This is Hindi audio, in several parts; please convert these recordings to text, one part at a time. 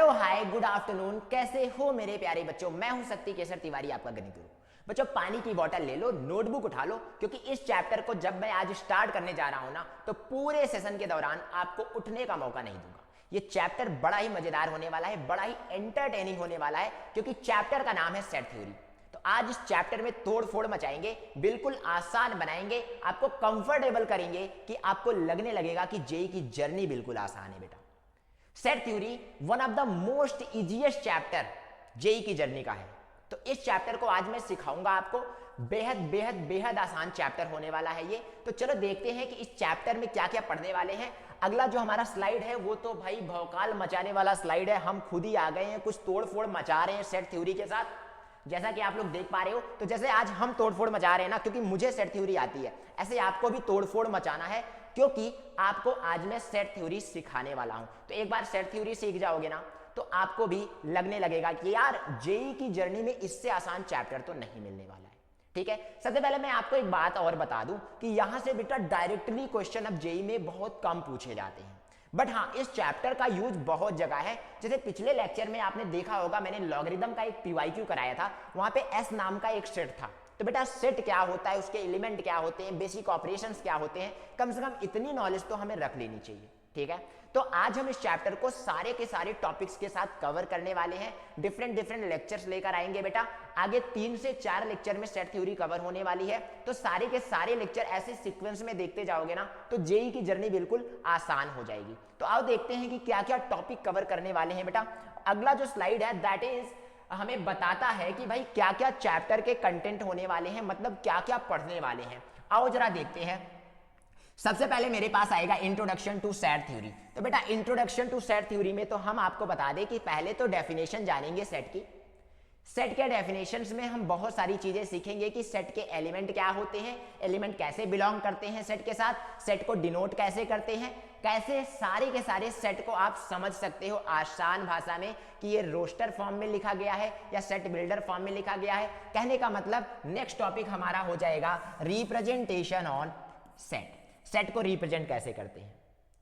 हेलो हाय गुड आफ्टरनून, कैसे हो मेरे प्यारे बच्चों। मैं हूं शक्ति केसर तिवारी, आपका गणित गुरु। बच्चों पानी की बोतल ले लो, नोटबुक उठा लो, क्योंकि इस चैप्टर को जब मैं आज स्टार्ट करने जा रहा हूं ना, तो पूरे सेशन के दौरान आपको उठने का मौका नहीं दूंगा। ये चैप्टर बड़ा ही मजेदार होने वाला है, बड़ा ही एंटरटेनिंग होने वाला है, क्योंकि चैप्टर का नाम है सेट थ्योरी। तो आज इस चैप्टर में तोड़ फोड़ मचाएंगे, बिल्कुल आसान बनाएंगे, आपको कंफर्टेबल करेंगे कि आपको लगने लगेगा कि जेई की जर्नी बिल्कुल आसान है बेटा। Set theory one of the most easiest chapter JEE की जर्नी का है। तो इस चैप्टर को आज मैं सिखाऊंगा आपको, बेहद बेहद बेहद आसान चैप्टर होने वाला है ये। तो चलो देखते हैं कि इस चैप्टर में क्या क्या पढ़ने वाले हैं। अगला जो हमारा स्लाइड है वो तो भाई भौकाल मचाने वाला स्लाइड है। हम खुद ही आ गए हैं, कुछ तोड़ फोड़ मचा रहे हैं सेट थ्योरी के साथ, जैसा कि आप लोग देख पा रहे हो। तो जैसे आज हम तोड़फोड़ मचा रहे हैं ना, क्योंकि मुझे सेट थ्योरी आती है, ऐसे आपको भी तोड़फोड़ मचाना है, क्योंकि आपको आज मैं सेट थ्योरी सिखाने वाला हूं। तो एक बार सेट थ्योरी सीख जाओगे ना, तो आपको भी लगने लगेगा कि यार जेई की जर्नी में इससे आसान चैप्टर तो नहीं मिलने वाला है। ठीक है, सबसे पहले मैं आपको एक बात और बता दूं कि यहां से बेटा डायरेक्टली क्वेश्चन अब जेई में बहुत कम पूछे जाते हैं, बट हाँ इस चैप्टर का यूज बहुत जगह है। जैसे पिछले लेक्चर में आपने देखा होगा, मैंने लॉगरिथम का एक पीवाईक्यू कराया था, वहां पे एस नाम का एक सेट था। तो बेटा सेट क्या होता है, उसके एलिमेंट क्या होते हैं, बेसिक ऑपरेशंस क्या होते हैं, कम से कम इतनी नॉलेज तो हमें रख लेनी चाहिए। ठीक है, तो आज हम इस चैप्टर को सारे के सारे टॉपिक्स के साथ कवर करने वाले हैं। डिफरेंट डिफरेंट लेक्चर्स लेकर आएंगे बेटा। आगे 3 से 4 लेक्चर में सेट थ्योरी कवर होने वाली है। तो सारे के सारे लेक्चर ऐसे सीक्वेंस में देखते जाओगे ना, तो जेई की जर्नी बिल्कुल आसान हो जाएगी। तो आओ देखते हैं कि क्या क्या टॉपिक कवर करने वाले हैं बेटा। अगला जो स्लाइड है दैट इज हमें बताता है कि भाई क्या क्या चैप्टर के कंटेंट होने वाले हैं, मतलब क्या क्या पढ़ने वाले हैं। आओ जरा देखते हैं। सबसे पहले मेरे पास आएगा इंट्रोडक्शन टू सेट थ्योरी। तो बेटा इंट्रोडक्शन टू सेट थ्योरी में तो हम आपको बता दें कि पहले तो डेफिनेशन जानेंगे सेट की। सेट के डेफिनेशंस में हम बहुत सारी चीजें सीखेंगे कि सेट के एलिमेंट क्या होते हैं, एलिमेंट कैसे बिलोंग करते हैं सेट के साथ, सेट को डिनोट कैसे करते हैं, कैसे सारे के सारे सेट को आप समझ सकते हो आसान भाषा में कि ये रोस्टर फॉर्म में लिखा गया है या सेट बिल्डर फॉर्म में लिखा गया है। कहने का मतलब नेक्स्ट टॉपिक हमारा हो जाएगा रिप्रेजेंटेशन ऑन सेट। सेट को रिप्रेजेंट कैसे करते हैं,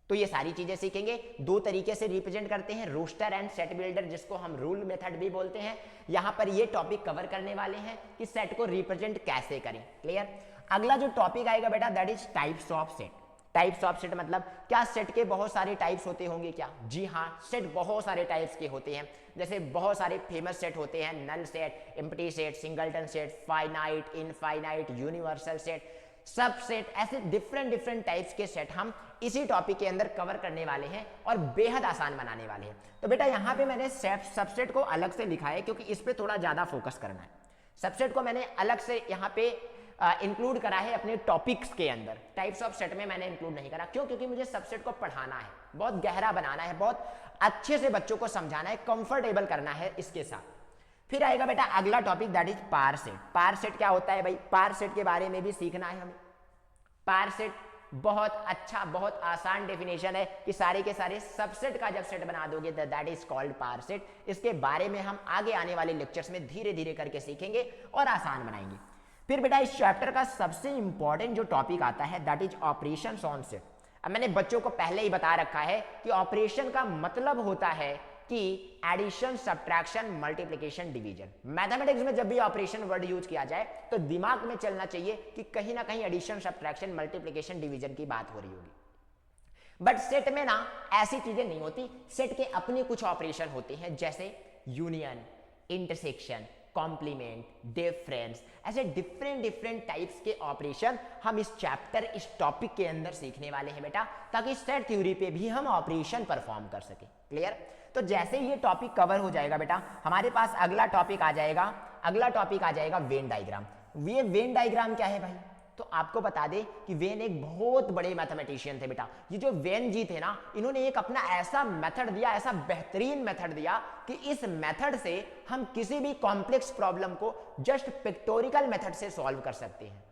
तो ये सारी चीजें सीखेंगे। 2 तरीके से रिप्रेजेंट करते हैं, रोस्टर एंड सेट बिल्डर, जिसको हम रूल मेथड भी बोलते हैं। यहां पर ये टॉपिक कवर करने वाले हैं कि सेट को रिप्रेजेंट कैसे करें। क्लियर। अगला जो टॉपिक आएगा बेटा that is types of set. Types of set मतलब क्या सेट के बहुत सारे टाइप्स होते होंगे क्या? जी हाँ, सेट बहुत सारे टाइप्स के होते हैं। जैसे बहुत सारे फेमस सेट होते हैं, null set, empty set, singleton set, finite, infinite, universal set, subset, ऐसे डिफरेंट डिफरेंट टाइप्स के सेट हम इसी टॉपिक के अंदर कवर करने वाले हैं और बेहद आसान बनाने वाले हैं। तो बेटा यहां पे मैंने सबसेट को अलग से लिखा है, क्योंकि इस पे थोड़ा ज्यादा फोकस करना है। सबसेट को मैंने अलग से यहां पे इंक्लूड करा है अपने टॉपिक्स के अंदर। टाइप्स ऑफ सेट में मैंने इंक्लूड नहीं करा। क्यों? क्योंकि मुझे सबसेट को पढ़ाना है, बहुत गहरा बनाना है, बहुत अच्छे से बच्चों को समझाना है, कंफर्टेबल करना है इसके साथ। फिर आएगा बेटा अगला topic that is power set. Power set क्या होता है भाई? पार सेट के बारे में भी सीखना है हमें। पार सेट बहुत अच्छा, बहुत आसान डेफिनेशन है कि सारे के सारे सबसेट का जब सेट बना दोगे that is called power set. इसके बारे में हम आगे आने वाले लेक्चर्स में धीरे धीरे करके सीखेंगे और आसान बनाएंगे। फिर बेटा इस चैप्टर का सबसे इंपॉर्टेंट जो टॉपिक आता है that is operations on set. अब मैंने बच्चों को पहले ही बता रखा है कि ऑपरेशन का मतलब होता है कि addition, subtraction, multiplication, division. Mathematics में जब भी ऑपरेशन वर्ड यूज किया जाए तो दिमाग में चलना चाहिए कि कहीं ना कहीं एडिशन, सब्ट्रैक्शन, मल्टीप्लिकेशन, डिवीजन की बात हो रही होगी। बट सेट में ना ऐसी चीजें नहीं होती। सेट के अपने कुछ ऑपरेशन होते हैं, जैसे यूनियन, इंटरसेक्शन, कॉम्प्लीमेंट, डिफरेंस, ऐसे डिफरेंट डिफरेंट टाइप्स के ऑपरेशन हम इस चैप्टर, इस टॉपिक के अंदर सीखने वाले हैं बेटा, ताकि सेट थ्योरी पे भी हम ऑपरेशन परफॉर्म कर सके। क्लियर। तो जैसे ये टॉपिक कवर हो जाएगा बेटा, हमारे पास अगला टॉपिक आ जाएगा। अगला टॉपिक आ जाएगा वेन डायग्राम। ये वेन डायग्राम क्या है भाई? तो आपको बता दें कि वेन एक बहुत बड़े मैथमेटिशियन थे बेटा। ये जो वेन जी थे ना, इन्होंने एक अपना ऐसा मेथड दिया, ऐसा बेहतरीन मेथड दिया कि इस मेथड से हम किसी भी कॉम्प्लेक्स प्रॉब्लम को जस्ट पिक्टोरिकल मेथड से सॉल्व कर सकते हैं।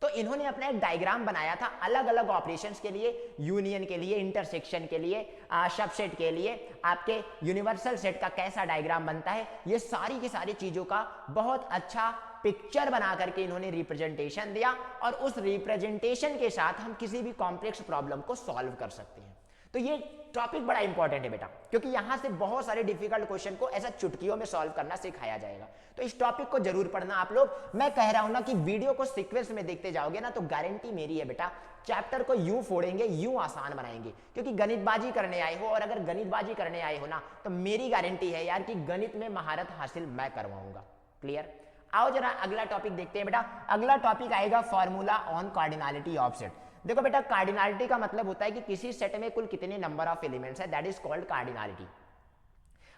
तो इन्होंने अपना एक डायग्राम बनाया था अलग अलग ऑपरेशंस के लिए, यूनियन के लिए, इंटरसेक्शन के लिए, सबसेट के लिए, आपके यूनिवर्सल सेट का कैसा डायग्राम बनता है, ये सारी की सारी चीजों का बहुत अच्छा पिक्चर बना करके इन्होंने रिप्रेजेंटेशन दिया, और उस रिप्रेजेंटेशन के साथ हम किसी भी कॉम्प्लेक्स प्रॉब्लम को सॉल्व कर सकते हैं। तो ये टॉपिक बड़ा इंपॉर्टेंट है बेटा, क्योंकि यहां से बहुत सारे डिफिकल्ट क्वेश्चन को ऐसा चुटकियों में सॉल्व करना सिखाया जाएगा। तो इस टॉपिक को जरूर पढ़ना आप लोग। मैं कह रहा हूं ना कि वीडियो को सीक्वेंस में देखते जाओगे ना तो गारंटी मेरी है बेटा, चैप्टर को यूं फोड़ेंगे, यूं आसान बनाएंगे, क्योंकि गणितबाजी करने आए हो, और अगर गणितबाजी करने आए हो ना तो मेरी गारंटी है यार कि गणित में महारत हासिल मैं करवाऊंगा। क्लियर? आओ जरा अगला टॉपिक देखते हैं बेटा। अगला टॉपिक आएगा formula on cardinality of set. देखो बेटा, कार्डिनलिटी का मतलब होता है कि किसी सेट में कुल कितने नंबर ऑफ एलिमेंट्स है, दैट इज कॉल्ड कार्डिनलिटी।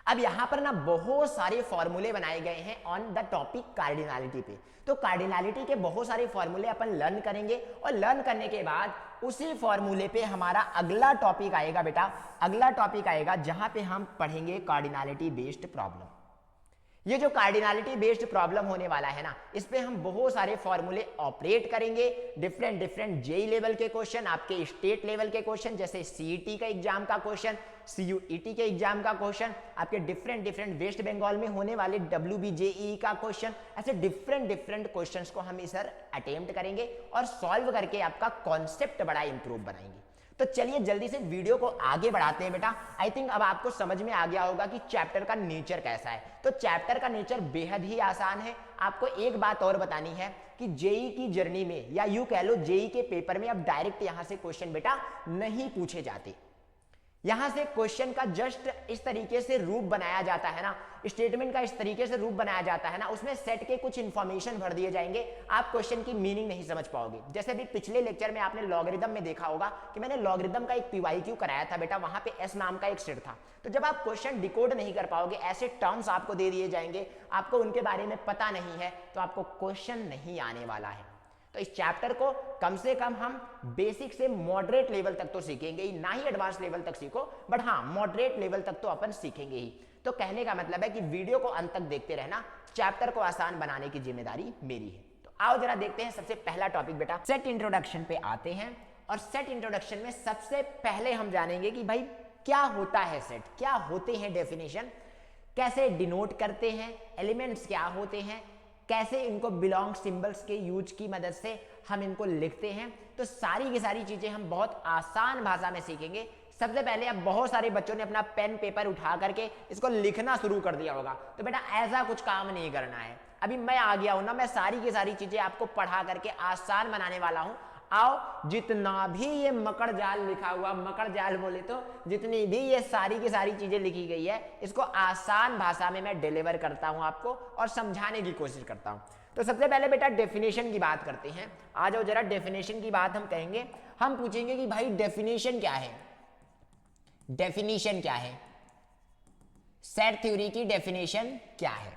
अब यहां पर ना बहुत सारे फॉर्मूले बनाए गए हैं ऑन द टॉपिक कार्डिनलिटी पे। तो कार्डिनलिटी के बहुत सारे फॉर्मूले अपन लर्न करेंगे, और लर्न करने के बाद उसी फॉर्मूले पे हमारा अगला टॉपिक आएगा बेटा। अगला टॉपिक आएगा जहां पे हम पढ़ेंगे कार्डिनलिटी बेस्ड प्रॉब्लम। ये जो कार्डिनलिटी बेस्ड प्रॉब्लम होने वाला है ना, इस पे हम बहुत सारे फॉर्मूले ऑपरेट करेंगे। डिफरेंट जेई लेवल के क्वेश्चन, आपके स्टेट लेवल के क्वेश्चन, जैसे सीईटी का एग्जाम का क्वेश्चन, सीयूईटी के एग्जाम का क्वेश्चन, आपके डिफरेंट वेस्ट बंगाल में होने वाले WBJEE का क्वेश्चन, ऐसे डिफरेंट क्वेश्चंस को हम इस अटेम्प्ट करेंगे और सॉल्व करके आपका कॉन्सेप्ट बड़ा इंप्रूव बनाएंगे। तो चलिए जल्दी से वीडियो को आगे बढ़ाते हैं बेटा। आई थिंक अब आपको समझ में आ गया होगा कि चैप्टर का नेचर कैसा है। तो चैप्टर का नेचर बेहद ही आसान है। आपको एक बात और बतानी है कि जेई की जर्नी में, या यूं कह लो जेई के पेपर में, अब डायरेक्ट यहां से क्वेश्चन बेटा नहीं पूछे जाते। यहां से क्वेश्चन का जस्ट इस तरीके से रूप बनाया जाता है ना, स्टेटमेंट का इस तरीके से रूप बनाया जाता है ना, उसमें सेट के कुछ इंफॉर्मेशन भर दिए जाएंगे, आप क्वेश्चन की मीनिंग नहीं समझ पाओगे। जैसे भी पिछले लेक्चर में आपने लॉगरिदम में देखा होगा कि मैंने लॉगरिदम का एक पीवाईक्यू कराया था बेटा, वहां पे एस नाम का एक सेट था। तो जब आप क्वेश्चन डिकोड नहीं कर पाओगे, ऐसे टर्म्स आपको दे दिए जाएंगे, आपको उनके बारे में पता नहीं है, तो आपको क्वेश्चन नहीं आने वाला है। तो इस चैप्टर को कम से कम हम बेसिक से मॉडरेट लेवल तक तो सीखेंगे ही, ना ही एडवांस लेवल तक सीखो, बट हाँ मॉडरेट लेवल तक तो अपन सीखेंगे ही। तो कहने का मतलब है कि वीडियो को अंत तक देखते रहना, चैप्टर को आसान बनाने की जिम्मेदारी मेरी है। तो आओ जरा देखते हैं सबसे पहला टॉपिक बेटा, सेट इंट्रोडक्शन पे आते हैं। और सेट इंट्रोडक्शन में सबसे पहले हम जानेंगे कि भाई क्या होता है सेट, क्या होते हैं डेफिनेशन, कैसे डिनोट करते हैं, एलिमेंट्स क्या होते हैं, कैसे इनको बिलोंग सिंबल्स के यूज की मदद से हम इनको लिखते हैं। तो सारी की सारी चीजें हम बहुत आसान भाषा में सीखेंगे। सबसे पहले अब बहुत सारे बच्चों ने अपना पेन पेपर उठा करके इसको लिखना शुरू कर दिया होगा, तो बेटा ऐसा कुछ काम नहीं करना है। अभी मैं आ गया हूं ना, मैं सारी की सारी चीजें आपको पढ़ा करके आसान बनाने वाला हूं। आओ, जितना भी ये मकड़ जाल लिखा हुआ, मकड़ जाल बोले तो जितनी भी ये सारी की सारी चीजें लिखी गई है, इसको आसान भाषा में मैं डिलीवर करता हूं आपको और समझाने की कोशिश करता हूं। तो सबसे पहले बेटा डेफिनेशन की बात करते हैं। आ जाओ जरा, डेफिनेशन की बात हम कहेंगे, हम पूछेंगे कि भाई डेफिनेशन क्या है, डेफिनेशन क्या है, सेट थ्योरी की डेफिनेशन क्या है।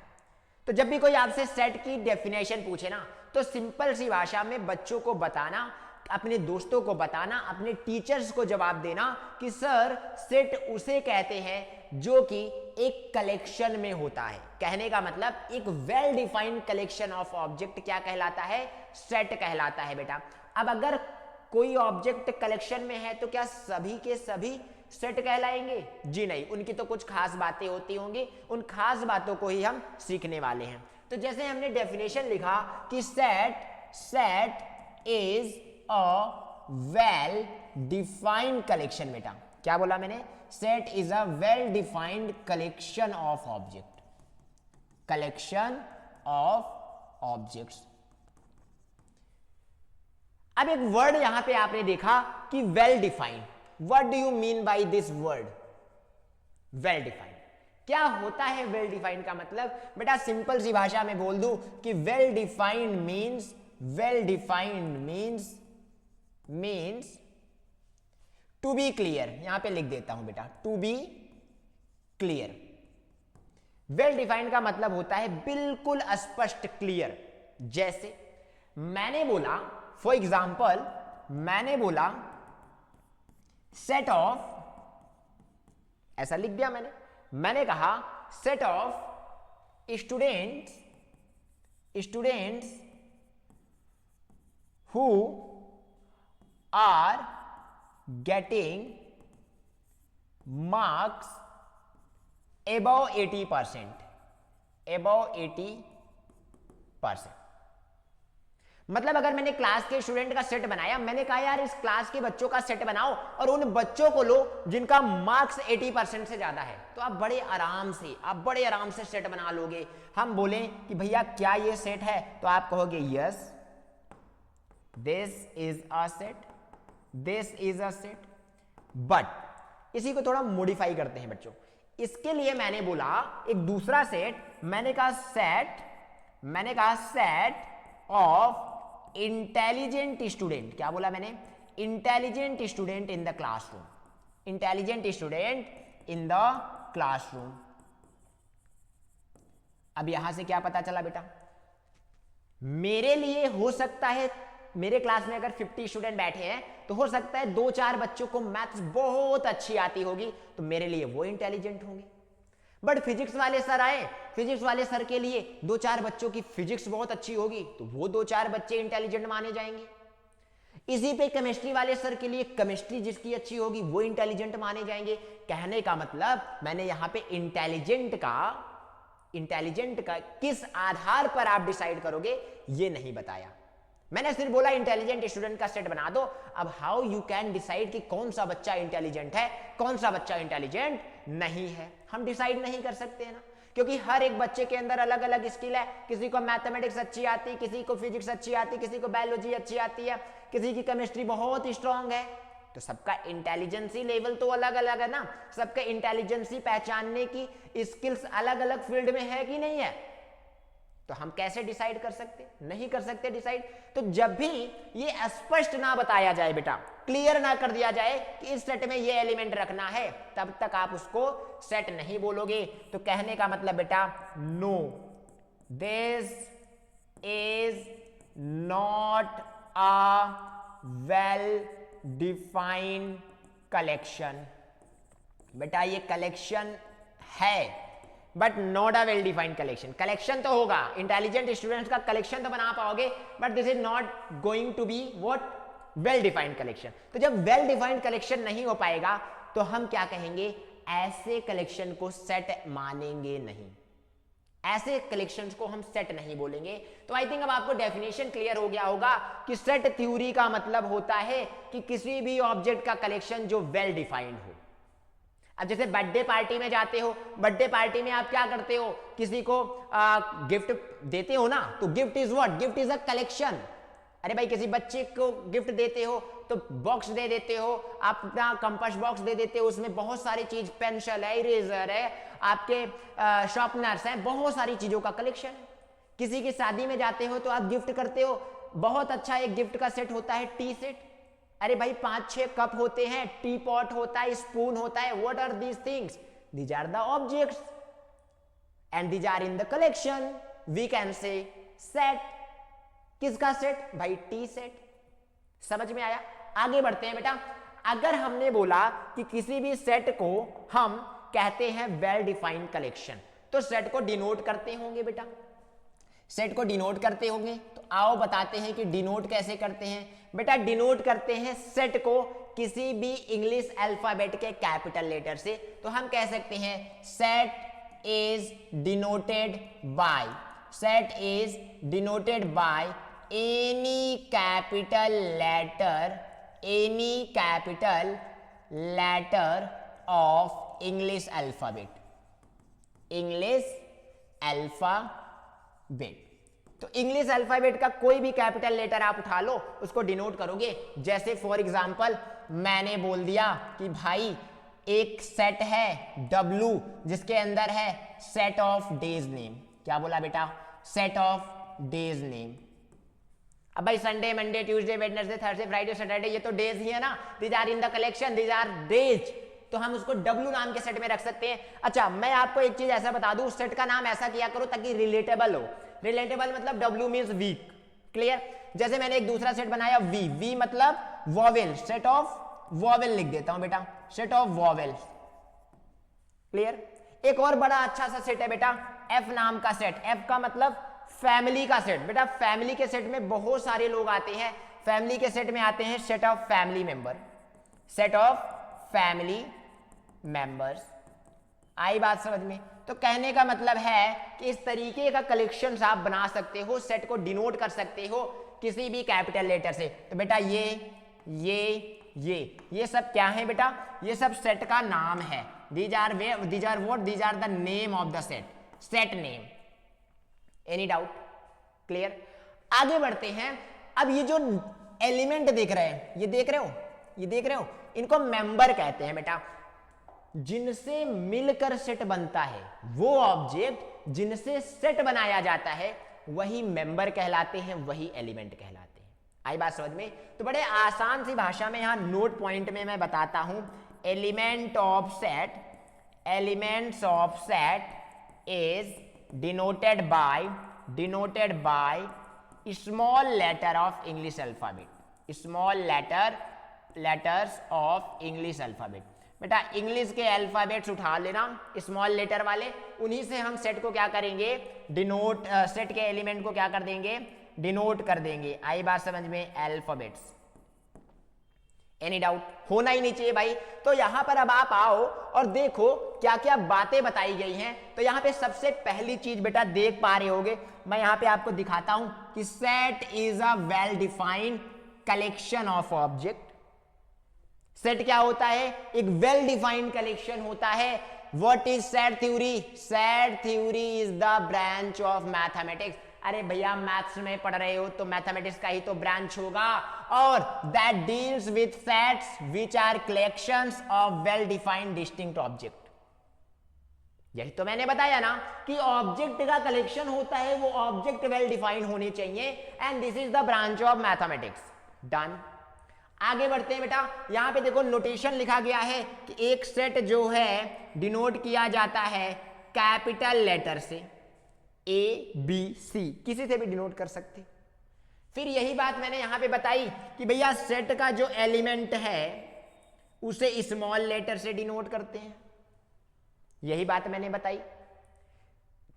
तो जब भी कोई आपसे सेट की डेफिनेशन पूछे ना, तो सिंपल सी भाषा में बच्चों को बताना, अपने दोस्तों को बताना, अपने टीचर्स को जवाब देना कि सर सेट उसे कहते हैं जो कि एक कलेक्शन में होता है। कहने का मतलब एक well defined collection of object क्या कहलाता है, सेट कहलाता है बेटा। अब अगर कोई ऑब्जेक्ट कलेक्शन में है तो क्या सभी के सभी सेट कहलाएंगे? जी नहीं, उनकी तो कुछ खास बातें होती होंगी, उन खास बातों को ही हम सीखने वाले हैं। तो जैसे हमने डेफिनेशन लिखा कि set is a well defined collection. बेटा क्या बोला मैंने? Set is a well defined collection of object, collection of objects. अब एक वर्ड यहां पे आपने देखा कि well defined. What do you mean by this word well defined? क्या होता है वेल डिफाइंड का मतलब? बेटा सिंपल सी भाषा में बोल दूं कि well defined means to B clear. यहां पे लिख देता हूं बेटा, to B clear. Well defined का मतलब होता है बिल्कुल स्पष्ट, क्लियर। जैसे मैंने बोला, फॉर एग्जाम्पल मैंने बोला सेट ऑफ, ऐसा लिख दिया मैंने कहा set of students who are getting marks above 80%, मतलब अगर मैंने क्लास के स्टूडेंट का सेट बनाया, मैंने कहा यार इस क्लास के बच्चों का सेट बनाओ और उन बच्चों को लो जिनका मार्क्स 80% से ज्यादा है, तो आप बड़े आराम से सेट बना लोगे। हम बोलें कि भैया क्या ये सेट है, तो आप कहोगे yes this is a set, but इसी को थोड़ा मॉडिफाई करते हैं बच्चों। इसके लिए मैंने बोला एक दूसरा सेट, मैंने कहा सेट ऑफ इंटेलिजेंट स्टूडेंट। क्या बोला मैंने? Intelligent student in the classroom, intelligent student in the classroom. अब यहां से क्या पता चला बेटा, मेरे लिए हो सकता है मेरे क्लास में अगर 50 स्टूडेंट बैठे हैं तो हो सकता है 2-4 बच्चों को मैथ्स बहुत अच्छी आती होगी, तो मेरे लिए वो इंटेलिजेंट होंगे। बट फिजिक्स वाले सर आए, फिजिक्स वाले सर के लिए 2-4 बच्चों की फिजिक्स बहुत अच्छी होगी, तो वो 2-4 बच्चे इंटेलिजेंट माने जाएंगे। इसी पे केमिस्ट्री वाले सर के लिए केमिस्ट्री जिसकी अच्छी होगी वो इंटेलिजेंट माने जाएंगे। कहने का मतलब मैंने यहां पे इंटेलिजेंट का किस आधार पर आप डिसाइड करोगे ये नहीं बताया। मैंने सिर्फ बोला इंटेलिजेंट स्टूडेंट का सेट बना दो। अब हाउ यू कैन डिसाइड कि कौन सा बच्चा इंटेलिजेंट है, कौन सा बच्चा इंटेलिजेंट नहीं है, हम डिसाइड नहीं कर सकते हैं ना, क्योंकि हर एक बच्चे के अंदर अलग अलग स्किल है। किसी को मैथमेटिक्स अच्छी आती, किसी को फिजिक्स अच्छी आती, किसी को बायोलॉजी अच्छी आती है, किसी की केमिस्ट्री बहुत स्ट्रांग है, तो सबका इंटेलिजेंसी लेवल तो अलग अलग है ना, सबका इंटेलिजेंसी पहचानने की स्किल्स अलग अलग फील्ड में है कि नहीं है, तो हम कैसे डिसाइड कर सकते? नहीं कर सकते डिसाइड। तो जब भी ये स्पष्ट ना बताया जाए बेटा, क्लियर ना कर दिया जाए कि इस सेट में ये एलिमेंट रखना है, तब तक आप उसको सेट नहीं बोलोगे। तो कहने का मतलब बेटा no, this is not a well defined collection. बेटा ये कलेक्शन है but not a well defined collection. Collection तो होगा, इंटेलिजेंट स्टूडेंट्स का कलेक्शन तो बना पाओगे, but this is not going to be what well defined collection. तो जब वेल डिफाइंड कलेक्शन नहीं हो पाएगा तो हम क्या कहेंगे, ऐसे कलेक्शन को सेट मानेंगे नहीं, ऐसे कलेक्शंस को हम सेट नहीं बोलेंगे। तो आई थिंक अब आपको डेफिनेशन क्लियर हो गया होगा कि सेट थ्योरी का मतलब होता है कि किसी भी ऑब्जेक्ट का कलेक्शन जो वेल डिफाइंड हो। अब जैसे बर्थडे पार्टी में जाते हो, बर्थडे पार्टी में आप क्या करते हो, किसी को गिफ्ट देते हो ना, तो gift is what, gift is a collection. अरे भाई किसी बच्चे को गिफ्ट देते हो तो बॉक्स दे देते हो, आप अपना कंपास बॉक्स दे देते हो, उसमें बहुत सारी चीज, पेंसिल है, इरेजर है, आपके शार्पनर्स हैं, बहुत सारी चीजों का कलेक्शन है। किसी की शादी में जाते हो तो आप गिफ्ट करते हो, बहुत अच्छा एक गिफ्ट का सेट होता है टी सेट। अरे भाई 5-6 कप होते हैं, टी पॉट होता है, स्पून होता है, what are these things? These are the objects and these are in the collection, we can say set. किसका सेट? भाई टी सेट। समझ में आया? आगे बढ़ते हैं बेटा। अगर हमने बोला कि किसी भी सेट को हम कहते हैं वेल डिफाइंड कलेक्शन, तो सेट को डिनोट करते होंगे बेटा, सेट को डिनोट करते होंगे। तो आओ बताते हैं कि डिनोट कैसे करते हैं। बेटा डिनोट करते हैं सेट को किसी भी इंग्लिश अल्फाबेट के कैपिटल लेटर से। तो हम कह सकते हैं set is denoted by, set is denoted by any capital letter of English alphabet, English alphabet. तो इंग्लिश अल्फाबेट का कोई भी कैपिटल लेटर आप उठा लो, उसको डिनोट करोगे। जैसे फॉर एग्जांपल मैंने बोल दिया कि भाई एक सेट है W जिसके अंदर है सेट ऑफ डेज नेम। क्या बोला बेटा? Set of days name. अब भाई Sunday, Monday, Tuesday, Wednesday, Thursday, Friday, Saturday, ये तो डेज ही है ना, these are in the collection, these are days. तो हम उसको W नाम के सेट में रख सकते हैं। अच्छा मैं आपको एक चीज ऐसा बता दूं, उस सेट का नाम ऐसा किया करो ताकि रिलेटेबल हो। रिलेटेबल मतलब W मींस वीक, क्लियर? जैसे मैंने एक दूसरा सेट बनाया V मतलब वॉवेल, सेट ऑफ वॉवेल लिख देता हूं बेटा, सेट ऑफ वॉवेल, क्लियर? एक और बड़ा अच्छा सा सेट है बेटा F नाम का सेट। F का मतलब फैमिली का सेट। बेटा फैमिली के सेट में बहुत सारे लोग आते हैं, फैमिली के सेट में आते हैं set of family member, set of family members. आई बात समझ में? तो कहने का मतलब है कि इस तरीके का कलेक्शन आप बना सकते हो, सेट को डिनोट कर सकते हो किसी भी कैपिटल लेटर से। तो बेटा ये सब क्या है बेटा, ये सब सेट का नाम है। These are the name of the set name. Any doubt? Clear? आगे बढ़ते हैं। अब ये जो एलिमेंट देख रहे हैं, ये देख रहे हो, इनको मेंबर कहते हैं बेटा। जिनसे मिलकर सेट बनता है, वो ऑब्जेक्ट जिनसे सेट बनाया जाता है, वही मेंबर कहलाते हैं, वही एलिमेंट कहलाते हैं। आई बात समझ में? तो बड़े आसान सी भाषा में यहां नोट पॉइंट में मैं बताता हूं। Elements of set is denoted by small letter of English alphabet. Small letters of English alphabet. बेटा इंग्लिश के अल्फाबेट्स उठा लेना, स्मॉल लेटर वाले, उन्हीं से हम सेट को क्या करेंगे, डिनोट, सेट के एलिमेंट को क्या कर देंगे, डिनोट कर देंगे। आई बात समझ में? अल्फाबेट्स। Any doubt? होना ही नहीं चाहिए भाई। तो यहां पर अब आप आओ और देखो क्या क्या बातें बताई गई हैं। तो यहां पे सबसे पहली चीज बेटा देख पा रहे होगे, मैं यहां पे आपको दिखाता हूं कि set is a well defined collection of object. Set क्या होता है? एक वेल डिफाइंड कलेक्शन होता है। What is set theory? Set theory is the branch of mathematics. अरे भैया मैथ्स में पढ़ रहे हो तो मैथमेटिक्स का ही तो ब्रांच होगा। और that deals with sets which are collections of well defined distinct object. यही तो मैंने बताया ना कि ऑब्जेक्ट का कलेक्शन होता है, वो ऑब्जेक्ट वेल डिफाइंड होने चाहिए, and this is the branch of mathematics. Done. आगे बढ़ते हैं बेटा। यहां पे देखो नोटेशन लिखा गया है कि एक सेट जो है डिनोट किया जाता है कैपिटल लेटर से, ABC, किसी से भी डिनोट कर सकते। फिर यही बात मैंने यहां पे बताई कि भैया सेट का जो एलिमेंट है उसे स्मॉल लेटर से डिनोट करते हैं। यही बात मैंने बताई।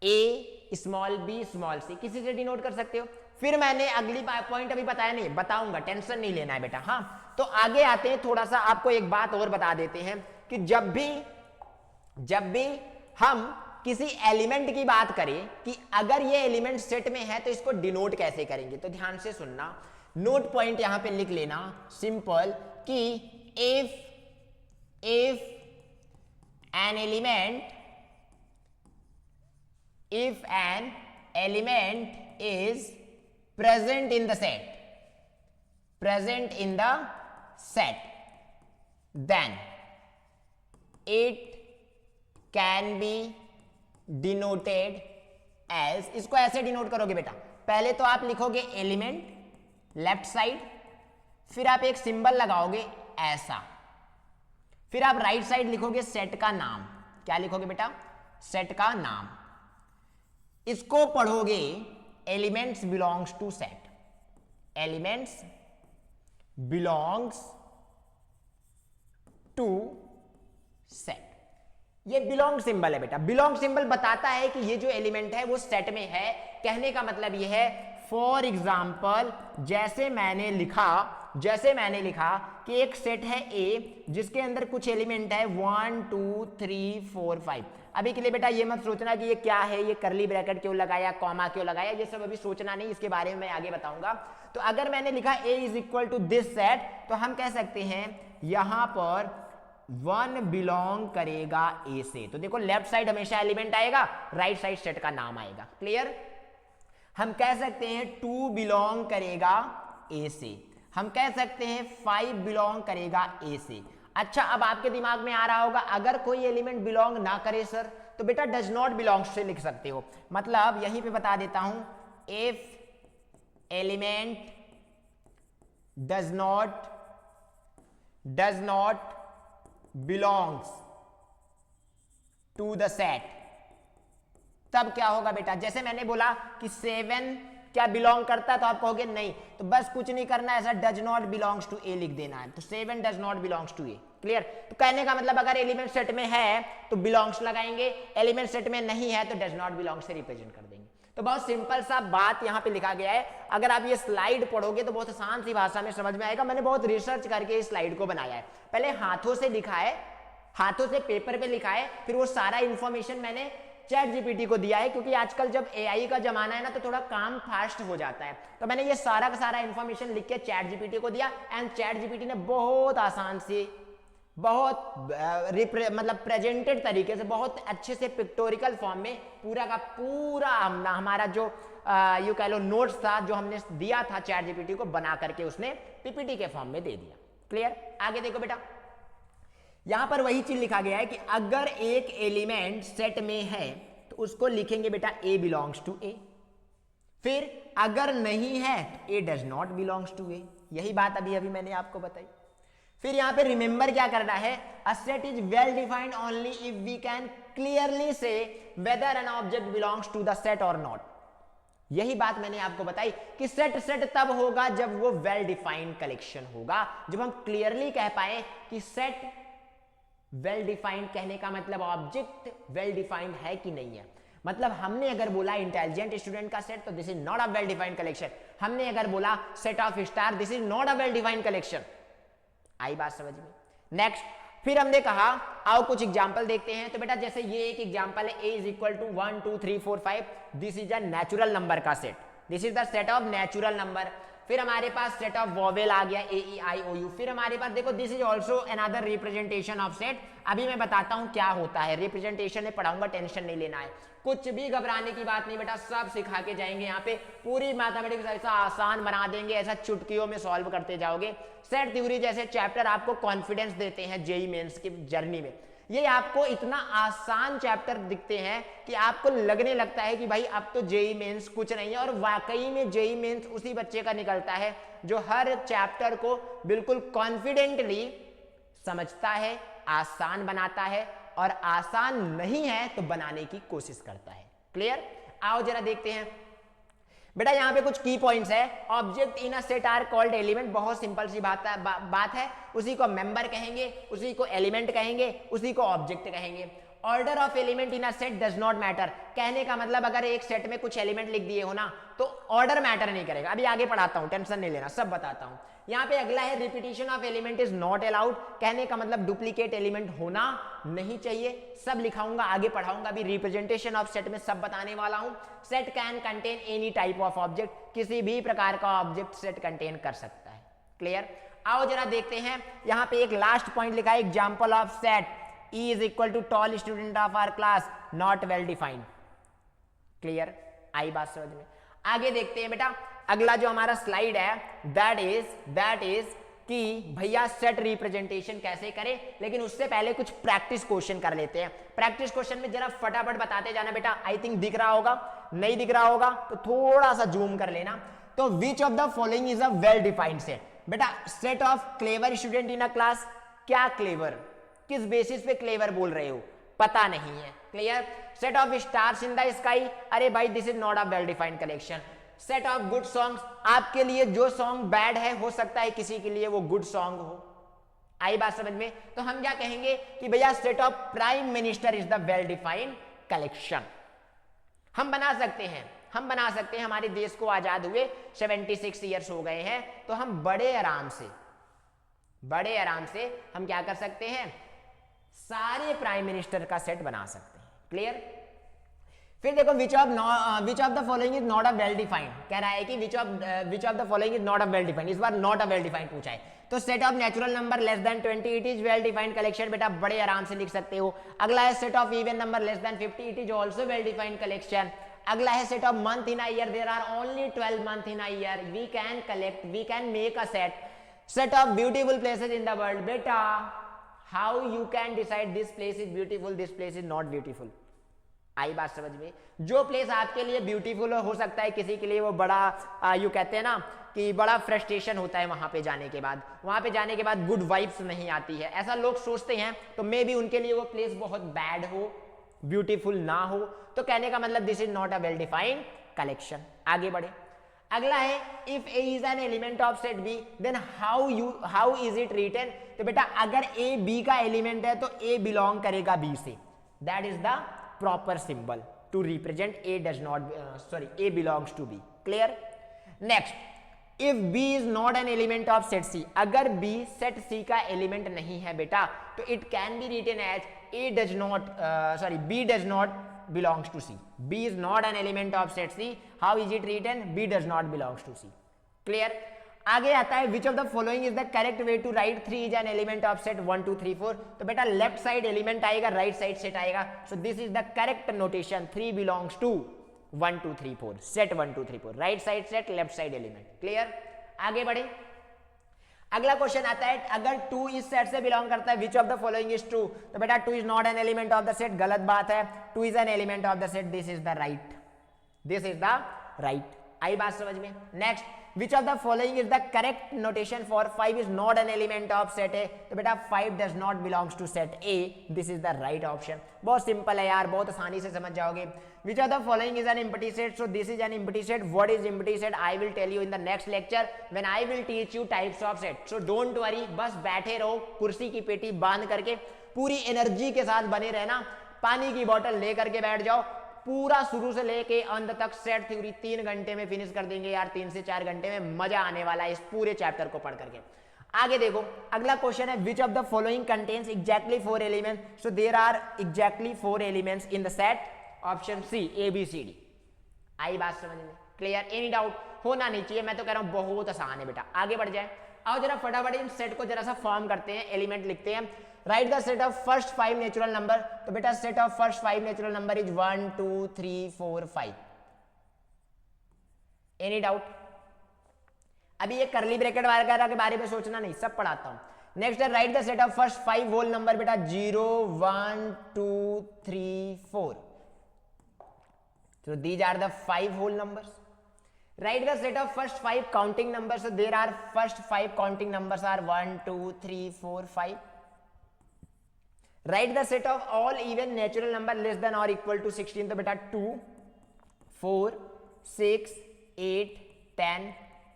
A small B small C, किसी से डिनोट कर सकते हो। फिर मैंने अगली पॉइंट अभी बताया नहीं, बताऊंगा, टेंशन नहीं लेना है बेटा। हाँ, तो आगे आते हैं, थोड़ा सा आपको एक बात और बता देते हैं कि जब भी हम किसी एलिमेंट की बात करें कि अगर ये एलिमेंट सेट में है तो इसको डिनोट कैसे करेंगे, तो ध्यान से सुनना। नोट पॉइंट यहां पे लिख लेना सिंपल कि if an element is present in the set, then it can be denoted as, इसको ऐसे डिनोट करोगे बेटा, पहले तो आप लिखोगे एलिमेंट लेफ्ट साइड, फिर आप एक सिंबल लगाओगे ऐसा, फिर आप राइट साइड लिखोगे सेट का नाम। क्या लिखोगे बेटा? सेट का नाम। इसको पढ़ोगे elements belongs to set. Elements belongs to set. ये बिलोंग सिंबल है बेटा। बिलोंग सिंबल बताता है कि ये जो एलिमेंट है वो सेट में है। कहने का मतलब ये है, फॉर एग्जाम्पल जैसे मैंने लिखा कि एक सेट है ए जिसके अंदर कुछ एलिमेंट है 1 2 3 4 5। अभी के लिए बेटा ये मत सोचना कि ये क्या है, ये करली ब्रैकेट क्यों लगाया, कॉमा क्यों लगाया, ये सब अभी सोचना नहीं, इसके बारे में मैं आगे बताऊंगा। तो अगर मैंने लिखा a is equal to this set, तो हम कह सकते हैं यहां पर 1 बिलोंग करेगा a से। तो देखो लेफ्ट साइड हमेशा एलिमेंट आएगा, राइट साइड सेट का नाम आएगा। क्लियर? हम कह सकते हैं 2 बिलोंग करेगा a से, हम कह सकते हैं 5 बिलोंग करेगा a से। अच्छा, अब आपके दिमाग में आ रहा होगा अगर कोई एलिमेंट बिलोंग ना करे सर, तो बेटा डज नॉट बिलोंग से लिख सकते हो। मतलब यहीं पे बता देता हूं, if element does not belongs to the set, तब क्या होगा बेटा? जैसे मैंने बोला कि 7 क्या बिलोंग करता है, तो आप कहोगे नहीं, तो बस कुछ नहीं करना, ऐसा does not belongs to A लिख देना है। तो 7 does not belongs to A. Clear? तो कहने का मतलब अगर एलिमेंट सेट में है तो बिलोंग्स लगाएंगे, एलिमेंट सेट में नहीं है तो डज नॉट बिलोंग से रिप्रेजेंट कर देंगे। तो बहुत सिंपल सा बात यहां पे लिखा गया है। अगर आप ये स्लाइड पढ़ोगे तो बहुत आसान सी भाषा में समझ में आएगा। मैंने बहुत रिसर्च करके इस स्लाइड को बनाया है। पहले हाथों से लिखा है, हाथों से पेपर पे लिखा है, फिर वो सारा इंफॉर्मेशन मैंने चैट जीपीटी को दिया है, क्योंकि आजकल जब एआई का जमाना है ना, तो थोड़ा काम फास्ट हो जाता है। तो मैंने ये सारा का सारा इंफॉर्मेशन लिख के चैट जीपीटी को दिया, एंड चैट जीपीटी ने बहुत आसान से, बहुत मतलब प्रेजेंटेड तरीके से, बहुत अच्छे से पिक्टोरिकल फॉर्म में पूरा का पूरा हमारा जो यू कह लो नोट्स था जो हमने दिया था चैट जीपीटी को, बना करके उसने पीपीटी के फॉर्म में दे दिया। क्लियर? आगे देखो बेटा, यहां पर वही चीज लिखा गया है कि अगर एक एलिमेंट सेट में है तो उसको लिखेंगे बेटा ए बिलोंग्स टू ए, फिर अगर नहीं है तो ए डज नॉट बिलोंग्स टू ए। यही बात अभी अभी मैंने आपको बताई। फिर यहां पे रिमेंबर क्या करना है, a set is well defined only if we can clearly say whether an object belongs to the set और नॉट। यही बात मैंने आपको बताई कि सेट सेट तब होगा जब वो वेल डिफाइंड कलेक्शन होगा, जब हम क्लियरली कह पाए कि सेट वेल डिफाइंड। कहने का मतलब ऑब्जेक्ट वेल डिफाइंड है कि नहीं है। मतलब हमने अगर बोला इंटेलिजेंट स्टूडेंट का सेट, तो this is not a well defined collection. हमने अगर बोला set of star, this is not a well defined collection. आई बात समझ में? नेक्स्ट, फिर हमने कहा आओ कुछ एग्जांपल देखते हैं। तो बेटा जैसे ये एक एग्जांपल है, a is equal to 1 2 3 4 5, this is a natural number का set, this is the set of natural number. फिर हमारे पास सेट ऑफ वोवेल आ गया, A E I O you. फिर हमारे पास देखो this is also another representation of set. अभी मैं बताता हूं क्या होता है, रिप्रेजेंटेशन में पढ़ाऊंगा, टेंशन नहीं लेना है, कुछ भी घबराने की बात नहीं बेटा, सब सिखा के जाएंगे। यहाँ पे पूरी मैथमेटिक्स ऐसा आसान बना देंगे, ऐसा चुटकियों में सॉल्व करते जाओगे। सेट थ्योरी जैसे चैप्टर आपको कॉन्फिडेंस देते हैं जेई मेंस की जर्नी में, ये आपको इतना आसान चैप्टर दिखते हैं कि आपको लगने लगता है कि भाई अब तो जेई मेंस कुछ नहीं है। और वाकई में जेई मेंस उसी बच्चे का निकलता है जो हर चैप्टर को बिल्कुल कॉन्फिडेंटली समझता है, आसान बनाता है, और आसान नहीं है तो बनाने की कोशिश करता है। क्लियर? आओ जरा देखते हैं बेटा, यहां पे कुछ की पॉइंट्स है। Object in a set are called element, बहुत सिंपल सी बात है। उसी को मेंबर कहेंगे, उसी को एलिमेंट कहेंगे, उसी को ऑब्जेक्ट कहेंगे। Order of element in a set does not matter. कहने का मतलब अगर एक सेट में कुछ एलिमेंट लिख दिए हो ना तो ऑर्डर मैटर नहीं करेगा। अभी आगे पढ़ाता हूं, टेंशन नहीं लेना, सब बताता हूं। यहां पे अगला है repetition of element is not allowed. कहने का मतलब डुप्लीकेट एलिमेंट होना नहीं चाहिए। सब लिखाऊंगा, आगे पढ़ाऊंगा। अभी रिप्रेजेंटेशन ऑफ सेट में सब बताने वाला हूं। Set can contain any type of object, किसी भी प्रकार का ऑब्जेक्ट सेट कंटेन कर सकता है। क्लियर? आओ जरा देखते हैं, यहां पे एक लास्ट पॉइंट लिखा है, example of set E is equal to tall student of our class, not well defined. Clear? आई बात समझ में? आगे देखते हैं बेटा, अगला जो हमारा स्लाइड है दैट इज कि भैया सेट रिप्रेजेंटेशन कैसे करें। लेकिन उससे पहले कुछ प्रैक्टिस क्वेश्चन कर लेते हैं। प्रैक्टिस क्वेश्चन में जरा फटाफट बताते जाना बेटा। आई थिंक दिख रहा होगा, नहीं दिख रहा होगा तो थोड़ा सा जूम कर लेना। तो which of the following is a well defined set? बेटा set of clever student in a class. क्या क्लेवर? किस बेसिस पे क्लेवर बोल रहे हो? पता नहीं है। Clear? Set of stars in the sky, अरे भाई this is not a well defined collection. Set of good songs, आपके लिए जो सॉन्ग बैड है हो सकता है किसी के लिए वो गुड सॉन्ग हो। आई बात समझ में? तो हम क्या कहेंगे कि भैया set of prime minister is the well defined collection. हम बना सकते हैं हमारे देश को आजाद हुए 76 ईयर्स हो गए हैं, तो हम बड़े आराम से हम क्या कर सकते हैं, सारे प्राइम मिनिस्टर का सेट बना सकते हैं। क्लियर? फिर देखो which of the following is not a well defined. कह रहा है कि विच of the following is not a well defined. इस बार नॉट अ वेल डिफाइंड पूछा है। तो set of natural number less than 20, it is well defined collection. बेटा बड़े आराम से लिख सकते हो। अगला है set of even number less then 50, it is also well defined collection. अगला है set of month in a year, there are only 12 month in a year, we can make a set of beautiful places in the world. बेटा how you can decide this place is beautiful, this place is not beautiful? आई बात समझ में? जो प्लेस आपके लिए ब्यूटीफुल हो सकता है किसी के लिए वो बड़ा यू कहते हैं ना कि बड़ा फ्रस्ट्रेशन होता है वहां पे जाने के बाद, गुड वाइब्स नहीं आती है, ऐसा लोग सोचते हैं। तो मे बी उनके लिए वो प्लेस बहुत बैड हो, ब्यूटीफुल ना हो। तो कहने का मतलब this is not a well defined collection. आगे बढ़े, अगला है if A is an element of set B then how is it written. तो बेटा अगर ए बी का एलिमेंट है तो ए बिलोंग करेगा बी से, that is the proper symbol to represent A belongs to B. Clear? Next, if B is not an element of set C, अगर बी सेट सी का एलिमेंट नहीं है बेटा तो it can be written as B does not belongs to C. B is not an element of set C. How is it written? B does not belongs to C. Clear? आगे आता है which of the following is the correct way to write 3 is an element of set 1 2 3 4. तो बेटा लेफ्ट साइड एलिमेंट आएगा, राइट साइड सेट आएगा. सो this is the correct notation. 3 belongs to 1 2 3 4. Set 1 2 3 4. Right side set, left side element. Clear? आगे बढ़े. अगला क्वेश्चन आता है अगर 2 इस सेट से बिलोंग करता है which of the following is true. तो बेटा 2 is not an element of the set, गलत बात है. 2 is an element of the set, this is the right. This is the right. आई बात समझ में. Next, which of the following is the correct notation for 5 is not an element of set A. तो बेटा 5 does not belongs to set A. This is the right option. बहुत सिंपल है यार, बहुत आसानी से समझ जाओगे. Which of the following is an empty set? So this is an empty set. What is empty set? I will tell you in the next lecture when I will teach you types of set. So don't worry, बस बैठे रहो, कुर्सी की पेटी बांध करके पूरी एनर्जी के साथ बने रहना. पानी की बोतल लेकर के बैठ जाओ. पूरा शुरू से लेके अंत तक सेट थ्योरी 3 घंटे में फिनिश कर देंगे यार. 3 से 4 घंटे में मजा आने वाला है इस पूरे चैप्टर को पढ़ करके. आगे देखो, अगला क्वेश्चन है which of the following contains exactly 4 elements. So there are exactly 4 elements in the set. Option C A B C D. आई बात समझ में. क्लियर? Any doubt? होना नहीं चाहिए. मैं तो कह रहा हूं बहुत आसान है बेटा. आगे बढ़ जाए. आओ जरा फटाफट इन सेट को जरा सा फॉर्म करते हैं, एलिमेंट लिखते हैं. Right the set of first 5 natural number. तो बेटा set of first 5 natural number is 1 2 3 4 5. Any doubt? अभी ये करली ब्रैकेट वगैरह के बारे में सोचना नहीं, सब पढ़ाता हूं. नेक्स्ट है write the set of first 5 whole number. बेटा 0 1 2 3 4. So these are the 5 whole numbers. Write the set of first 5 counting numbers. So there are first 5 counting numbers are 1 2 3 4 5. Write the set of all even natural number less than or equal to 16. तो बेटा 2 4 6 8 10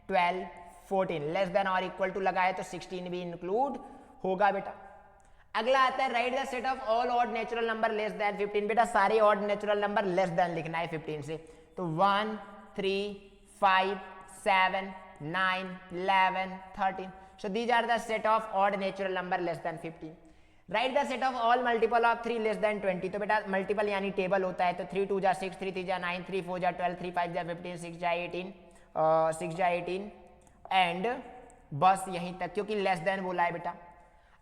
12 14 लेस देन और इक्वल टू लगाए तो 16 भी इंक्लूड होगा बेटा. अगला आता है write the set of all odd natural number less than 15. बेटा सारे odd natural number less then लिखना है 15 से. तो 1 3 5 7 9 11 13. So these are the set of odd natural number less than 15. Write the set of all multiple of 3 less than 20. तो बेटा मल्टीपल यानी टेबल होता है. तो 3 2 जा 6 3 3 जा 9 3 4 जा 12 3 5 जा 15 6 जा 18 6 जा 18 एंड बस यहीं तक, क्योंकि लेस देन बोला है बेटा.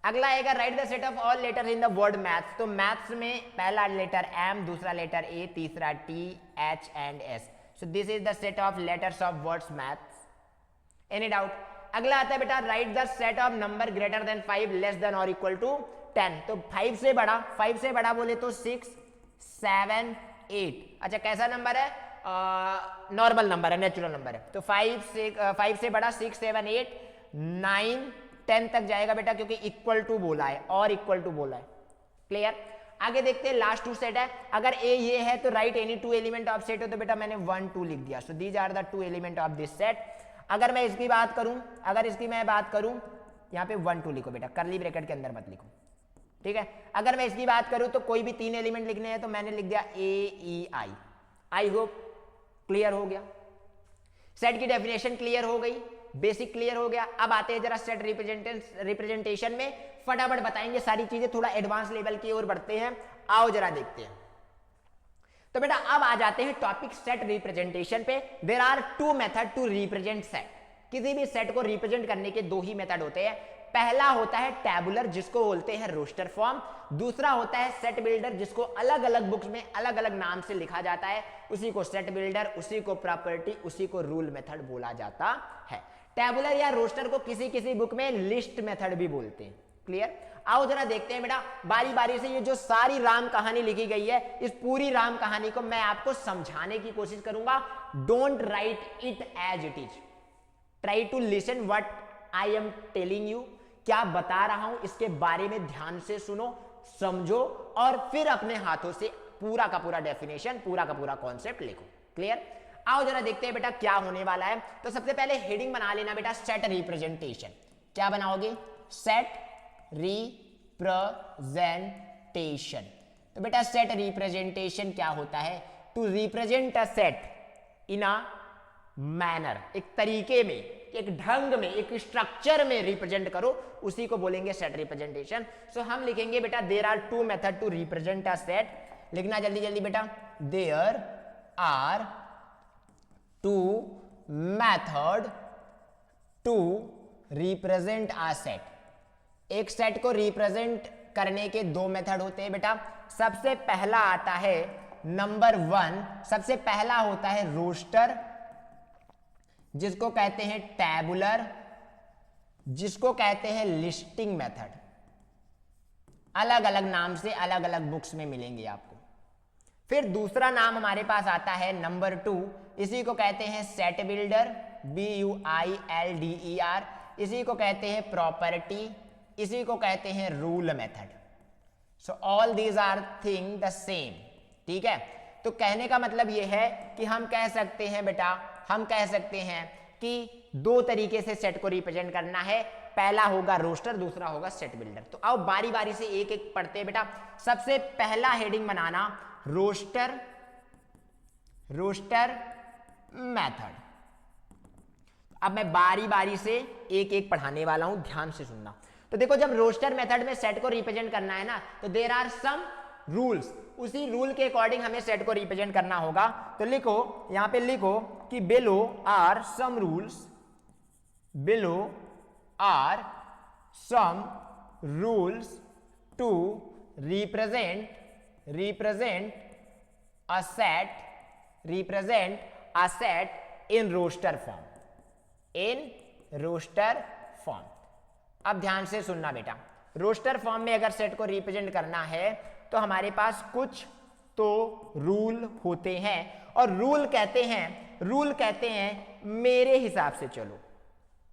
अगला आएगा right the set of all letters in the word maths. तो मैथ्स में पहला लेटर एम, दूसरा लेटर ए, तीसरा T H and S. So this is the set of letters of words maths. Any doubt? अगला आता है बेटा write the set of number greater than 5 less than और इक्वल टू 10. तो 5 से बड़ा बोले तो 6 7 8. अच्छा कैसा नंबर है? नॉर्मल नंबर है, नेचुरल नंबर है. तो 5 से बड़ा 6 7 8 9 10 तक जाएगा बेटा, क्योंकि इक्वल टू बोला है और इक्वल टू बोला है. क्लियर? आगे देखते हैं लास्ट 2 सेट है. अगर ए ये है तो write any 2 element of set हो. तो बेटा मैंने 1 2 लिख दिया. So these are the 2 element of this set. अगर मैं इसकी बात करूं यहां पे 1 2 लिखो बेटा, करली ब्रैकेट के अंदर मत लिखो. ठीक है? अगर मैं इसकी बात करूं तो कोई भी 3 एलिमेंट लिखने हैं तो मैंने लिख दिया ए ई आई. आई होप क्लियर हो गया. सेट की डेफिनेशन क्लियर हो गई, बेसिक क्लियर हो गया. अब आते हैं जरा सेट रिप्रेजेंटेशन में. फटाफट बताएंगे सारी चीजें, थोड़ा एडवांस लेवल की ओर बढ़ते हैं. आओ जरा देखते हैं. तो बेटा अब आ जाते हैं टॉपिक सेट रिप्रेजेंटेशन पे. There are 2 method to represent set. किसी भी सेट को रिप्रेजेंट करने के 2 ही मेथड होते हैं. पहला होता है टैबुलर, जिसको बोलते हैं रोस्टर फॉर्म. दूसरा होता है सेट बिल्डर, जिसको अलग अलग बुक्स में अलग अलग नाम से लिखा जाता है. उसी को सेट बिल्डर, उसी को प्रॉपर्टी, उसी को रूल मेथड बोला जाता है. टैबुलर या रोस्टर को किसी किसी बुक में लिस्ट मेथड भी बोलते हैं. क्लियर? आओ जरा देखते हैं बेटा बारी बारी से. ये जो सारी राम कहानी लिखी गई है, इस पूरी राम कहानी को मैं आपको समझाने की कोशिश करूंगा. Don't write it as it is. Try to listen what I am telling you. क्या बता रहा हूं इसके बारे में ध्यान से सुनो, समझो और फिर अपने हाथों से पूरा का पूरा डेफिनेशन, पूरा का पूरा कॉन्सेप्ट लिखो. क्लियर? आओ जरा देखते हैं बेटा क्या होने वाला है. तो सबसे पहले हेडिंग बना लेना बेटा सेट रिप्रेजेंटेशन. क्या बनाओगे? Set representation. तो बेटा सेट रिप्रेजेंटेशन क्या होता है? To represent a set in a manner, एक तरीके में, एक ढंग में, एक स्ट्रक्चर में रिप्रेजेंट करो, उसी को बोलेंगे सेट रिप्रेजेंटेशन. सो हम लिखेंगे बेटा there are 2 method to represent a set. लिखना जल्दी जल्दी बेटा, there are 2 method to represent a set. एक सेट को रिप्रेजेंट करने के 2 मेथड होते हैं बेटा। सबसे पहला आता है नंबर 1, सबसे पहला होता है रोस्टर, जिसको कहते हैं टैबुलर, जिसको कहते हैं लिस्टिंग मेथड। अलग अलग नाम से अलग अलग बुक्स में मिलेंगे आपको। फिर दूसरा नाम हमारे पास आता है नंबर 2, इसी को कहते हैं सेट बिल्डर, BUILDER, इसी को कहते हैं प्रॉपर्टी, इसी को कहते हैं rule method. So all these are thing the same, ठीक है। तो कहने का मतलब यह है कि हम कह सकते हैं बेटा, हम कह सकते हैं कि 2 तरीके से सेट को रिप्रेजेंट करना है। पहला होगा रोस्टर, दूसरा होगा सेट बिल्डर। तो आओ बारी बारी से एक एक पढ़ते हैं बेटा। सबसे पहला हेडिंग बनाना रोस्टर, रोस्टर मेथड। अब मैं बारी बारी से एक एक पढ़ाने वाला हूं, ध्यान से सुनना। तो देखो, जब रोस्टर मेथड में सेट को रिप्रेजेंट करना है ना, तो देयर आर सम रूल्स। उसी रूल के अकॉर्डिंग हमें सेट को रिप्रेजेंट करना होगा। तो लिखो, यहां पे लिखो कि below are some rules, below are some rules to represent a set in roster form, in roster form। अब ध्यान से सुनना बेटा, रोस्टर फॉर्म में अगर सेट को रिप्रेजेंट करना है तो हमारे पास कुछ तो रूल होते हैं, और रूल कहते हैं मेरे हिसाब से चलो।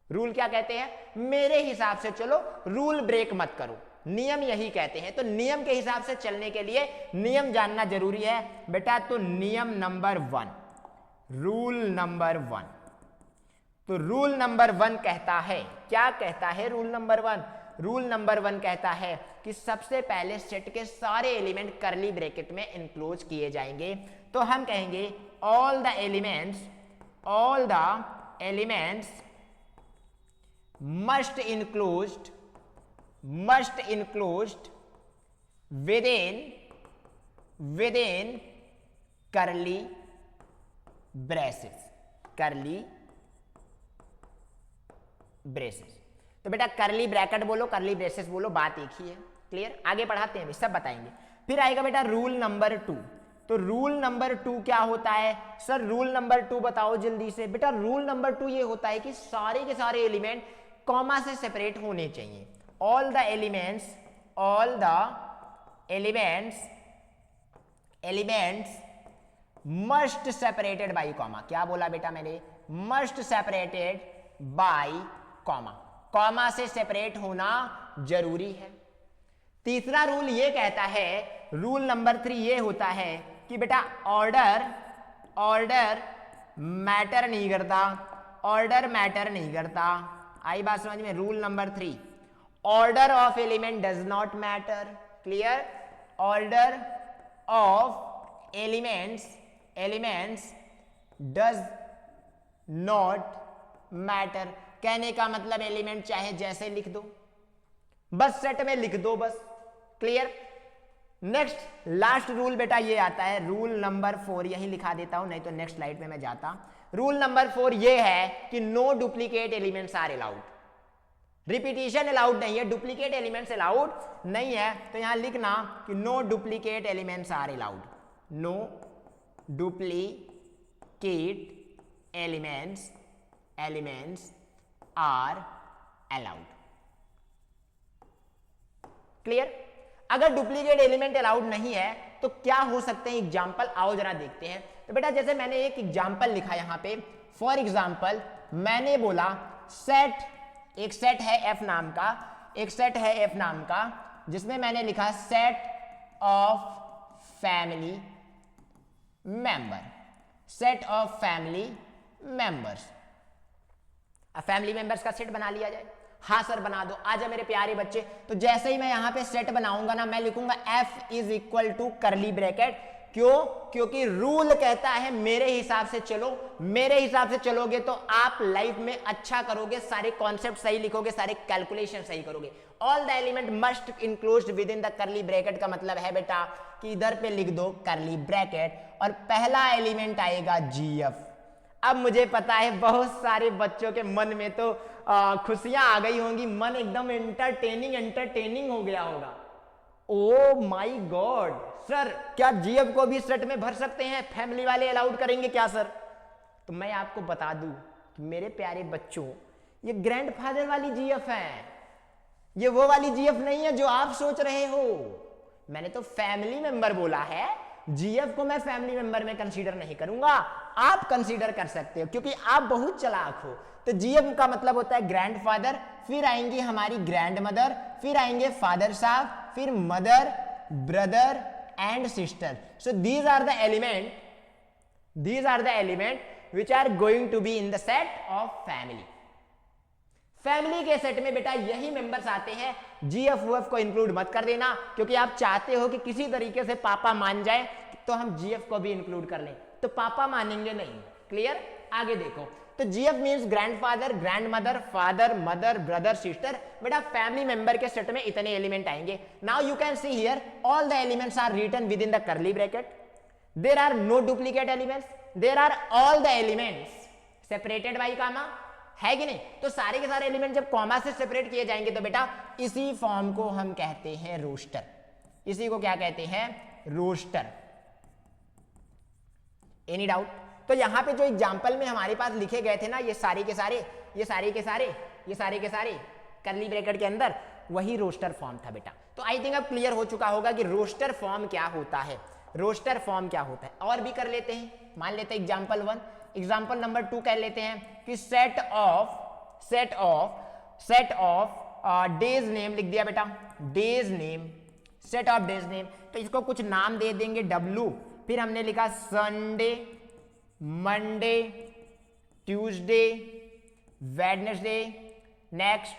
रूल क्या कहते हैं? मेरे हिसाब से चलो, रूल ब्रेक मत करो, नियम यही कहते हैं। तो नियम के हिसाब से चलने के लिए नियम जानना जरूरी है बेटा। तो नियम नंबर 1, रूल नंबर 1। तो रूल नंबर 1 कहता है, क्या कहता है रूल नंबर 1? रूल नंबर 1 कहता है कि सबसे पहले सेट के सारे एलिमेंट करली ब्रैकेट में इंक्लोज किए जाएंगे। तो हम कहेंगे all the elements must enclosed within curly braces। तो बेटा करली ब्रैकेट बोलो, करली ब्रेसेस बोलो, बात एक ही है। क्लियर? आगे बढ़ाते हैं, सब बताएंगे। फिर आएगा बेटा रूल नंबर 2। तो रूल नंबर 2 क्या होता है? सर रूल नंबर 2 बताओ जल्दी से। बेटा रूल नंबर 2 ये होता है कि सारे के सारे एलिमेंट कॉमा से सेपरेट होने चाहिए। All the elements must separated by comma. क्या बोला बेटा मैंने? Must separated by comma. Comma से सेपरेट होना जरूरी है। तीसरा रूल ये कहता है, रूल नंबर 3 ये होता है कि बेटा ऑर्डर मैटर नहीं करता। आई बात समझ में? Rule number 3, order of element does not matter. Clear? Order of elements does not matter. कहने का मतलब एलिमेंट चाहे जैसे लिख दो, बस सेट में लिख दो, बस। क्लियर? नेक्स्ट लास्ट रूल बेटा ये आता है, रूल नंबर 4। यही लिखा देता हूं, नहीं तो नेक्स्ट स्लाइड पे मैं जाता। रूल नंबर 4 ये है कि no duplicate elements are allowed. Repetition allowed नहीं है, डुप्लीकेट एलिमेंट्स अलाउड नहीं है। तो यहां लिखना कि no duplicate elements are allowed. No duplicate elements are allowed. Clear? अगर डुप्लीकेट एलिमेंट अलाउड नहीं है तो क्या हो सकते हैं एग्जाम्पल? आओ जरा देखते हैं। तो बेटा जैसे मैंने एक एग्जाम्पल लिखा यहां पे। फॉर एग्जाम्पल मैंने बोला एक सेट है एफ नाम का, जिसमें मैंने लिखा सेट ऑफ फैमिली मेंबर्स। अब फैमिली मेंबर्स का सेट बना लिया जाए। हाँ सर बना दो। आजा मेरे प्यारे बच्चे। तो जैसे ही मैं यहां पे सेट बनाऊंगा ना, मैं लिखूंगा F is equal to curly bracket. क्यों? क्योंकि रूल कहता है मेरे हिसाब से चलो। मेरे हिसाब से चलोगे तो आप लाइफ में अच्छा करोगे, सारे कॉन्सेप्ट सही लिखोगे, सारे कैलकुलेशन सही करोगे। All the element must enclosed with in the curly bracket का मतलब है बेटा कि इधर पे लिख दो करली ब्रैकेट और पहला एलिमेंट आएगा जीएफ। अब मुझे पता है बहुत सारे बच्चों के मन में तो खुशियां आ गई होंगी, मन एकदम एंटरटेनिंग हो गया होगा। ओ माय गॉड सर, क्या जीएफ को भी सेट में भर सकते हैं? फैमिली वाले अलाउड करेंगे क्या सर? तो मैं आपको बता दूं कि मेरे प्यारे बच्चों, ये ग्रैंडफादर वाली जीएफ है, ये वो वाली जीएफ नहीं है जो आप सोच रहे हो। मैंने तो फैमिली मेंबर बोला है, जीएफ को मैं फैमिली मेंबर में कंसीडर नहीं करूंगा, आप कंसीडर कर सकते हो क्योंकि आप बहुत चालाक हो। तो जीएफ का मतलब होता है ग्रैंडफादर, फिर आएंगे हमारी ग्रैंड मदर, फिर आएंगे फादर साहब, फिर mother, brother and sister. So these are the element which are going to be in the set of family। Family के सेट में बेटा यही मेंबर्स आते हैं, जीएफ को इंक्लूड मत कर देना क्योंकि आप चाहते हो कि किसी तरीके से पापा मान जाए तो हम जीएफ को भी इंक्लूड कर लें, तो पापा मानेंगे नहीं। क्लियर? आगे देखो, तो GF means grandfather, grandmother, father, mother, brother, sister. बेटा फैमिली मेंबर के सेट में इतने एलिमेंट आएंगे। Now you can see here all the elements are written within the curly bracket, there are no duplicate elements, there are all the elements separated by comma, है कि नहीं? तो सारे के सारे एलिमेंट जब कॉमा से सेपरेट किए जाएंगे तो बेटा इसी फॉर्म को हम कहते हैं रोस्टर। इसी को क्या कहते हैं? रोस्टर। Any doubt? तो यहां पे जो एग्जांपल में हमारे पास लिखे गए थे ना, ये सारे के सारे करली ब्रैकेट के अंदर, वही रोस्टर फॉर्म था बेटा। तो आई थिंक अब क्लियर हो चुका होगा कि रोस्टर फॉर्म क्या होता है, रोस्टर फॉर्म क्या होता है। और भी कर लेते हैं, मान लेते हैं एग्जांपल 1, एग्जांपल नंबर 2 कह लेते हैं कि सेट ऑफ डेज नेम लिख दिया बेटा, days name, set of days name. तो इसको कुछ नाम दे देंगे W, फिर हमने लिखा Sunday, Monday, Tuesday, Wednesday, next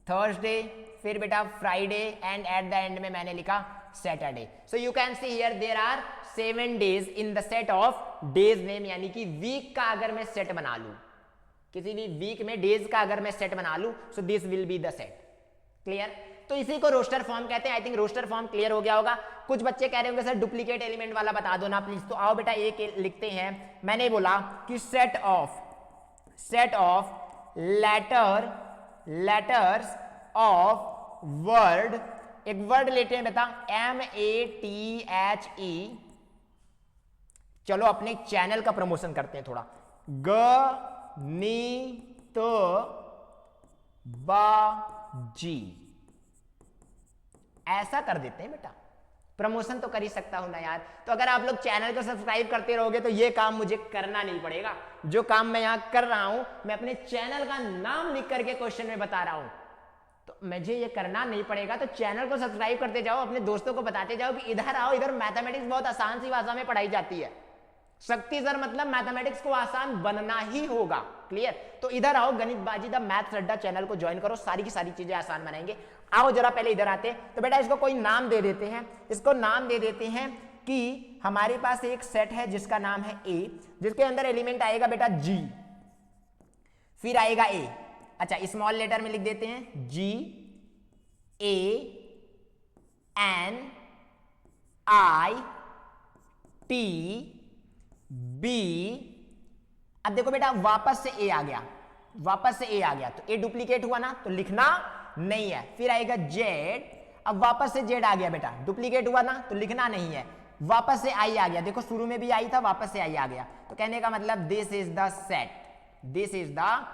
Thursday, फिर बेटा Friday and at the end में मैंने लिखा Saturday. So you can see here there are 7 days in the set of days name, यानी कि वीक का अगर मैं सेट बना लूं, किसी भी वीक में डेज का अगर मैं सेट बना लूं, so this will be the set. Clear? तो इसी को रोस्टर फॉर्म कहते हैं। I think roster form clear हो गया होगा। कुछ बच्चे कह रहे होंगे सर डुप्लीकेट एलिमेंट वाला बता दो ना प्लीज। तो आओ बेटा एक लिखते हैं। मैंने बोला कि set of letters of word, एक वर्ड लेते हैं बेटा MATHE। चलो अपने चैनल का प्रमोशन करते हैं थोड़ा। बाजी, ऐसा कर देते हैं बेटा, प्रमोशन तो कर ही सकता हूं ना यार। तो अगर आप लोग चैनल को सब्सक्राइब करते रहोगे तो ये काम मुझे करना नहीं पड़ेगा। जो काम मैं यहां कर रहा हूं, मैं अपने चैनल का नाम लिख करके क्वेश्चन में बता रहा हूं, तो मुझे ये करना नहीं पड़ेगा। तो चैनल को सब्सक्राइब करते जाओ, अपने दोस्तों को बताते जाओ कि इधर आओ, इधर मैथमेटिक्स बहुत आसान सी भाषा में पढ़ाई जाती है। शक्ति सर मतलब मैथमेटिक्स को आसान बनना ही होगा। क्लियर? तो इधर आओ, गणित बाजी द मैथ्स अड्डा चैनल को ज्वाइन करो, सारी की सारी चीजें आसान बनाएंगे। आओ जरा पहले इधर आते हैं। तो बेटा इसको कोई नाम दे देते हैं, इसको नाम दे देते हैं कि हमारे पास एक सेट है जिसका नाम है A, जिसके अंदर एलिमेंट आएगा बेटा G, फिर आएगा A। अच्छा स्मॉल लेटर में लिख देते हैं GANITB। अब देखो बेटा वापस से A आ गया, तो A डुप्लीकेट हुआ ना, तो लिखना नहीं है। फिर आएगा Z, अब वापस से Z आ गया बेटा, डुप्लीकेट हुआ ना, तो लिखना नहीं है। वापस से I आ गया, देखो शुरू में भी I था, वापस से I आ गया। तो कहने का मतलब this is the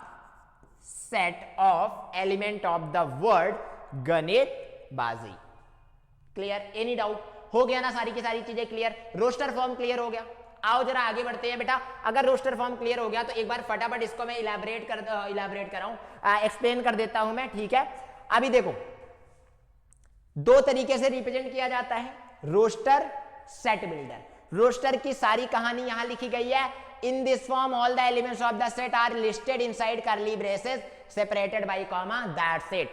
set of element of the word गणित बाजी। क्लियर? Any doubt? हो गया ना सारी की सारी चीजें क्लियर? रोस्टर फॉर्म क्लियर हो गया। आओ जरा आगे बढ़ते हैं बेटा। अगर रोस्टर फॉर्म क्लियर हो गया तो एक बार फटाफट इसको मैं इलैबोरेट कर रहा हूं, एक्सप्लेन कर देता हूं मैं। ठीक है, अभी देखो दो तरीके से रिप्रेजेंट किया जाता है, रोस्टर, सेट बिल्डर। रोस्टर की सारी कहानी यहां लिखी गई है। In this form all the elements of the set are listed inside curly braces separated by comma, that's it.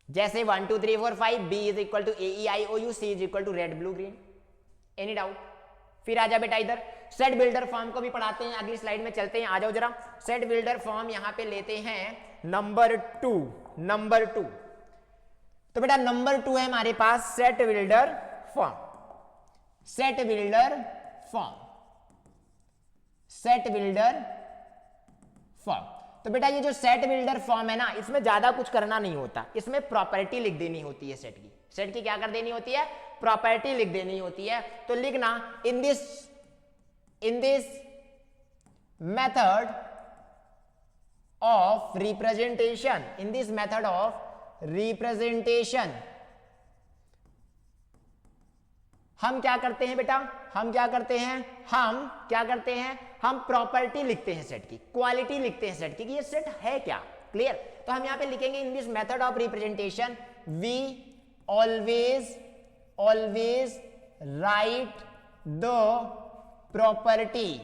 जैसे 1 2 3 4 5, B is equal to AEIOU, C is equal to red blue green. Any doubt? फिर आ जा बेटा इधर, सेट बिल्डर फॉर्म को भी पढ़ाते हैं, अगली स्लाइड में चलते हैं। आ जाओ जरा। सेट बिल्डर फॉर्म यहां पे लेते हैं नंबर टू। तो बेटा नंबर 2 है हमारे पास सेट बिल्डर फॉर्म। तो बेटा ये जो सेट बिल्डर फॉर्म है ना, इसमें ज्यादा कुछ करना नहीं होता, इसमें प्रॉपर्टी लिख देनी होती है सेट की क्या कर देनी होती है, प्रॉपर्टी लिख देनी होती है। तो लिखना इन दिस मेथड ऑफ रिप्रेजेंटेशन, हम क्या करते हैं बेटा, हम प्रॉपर्टी लिखते हैं सेट की, क्वालिटी लिखते हैं सेट की कि ये सेट है क्या। क्लियर? तो हम यहां पे लिखेंगे in this method of representation we always write the property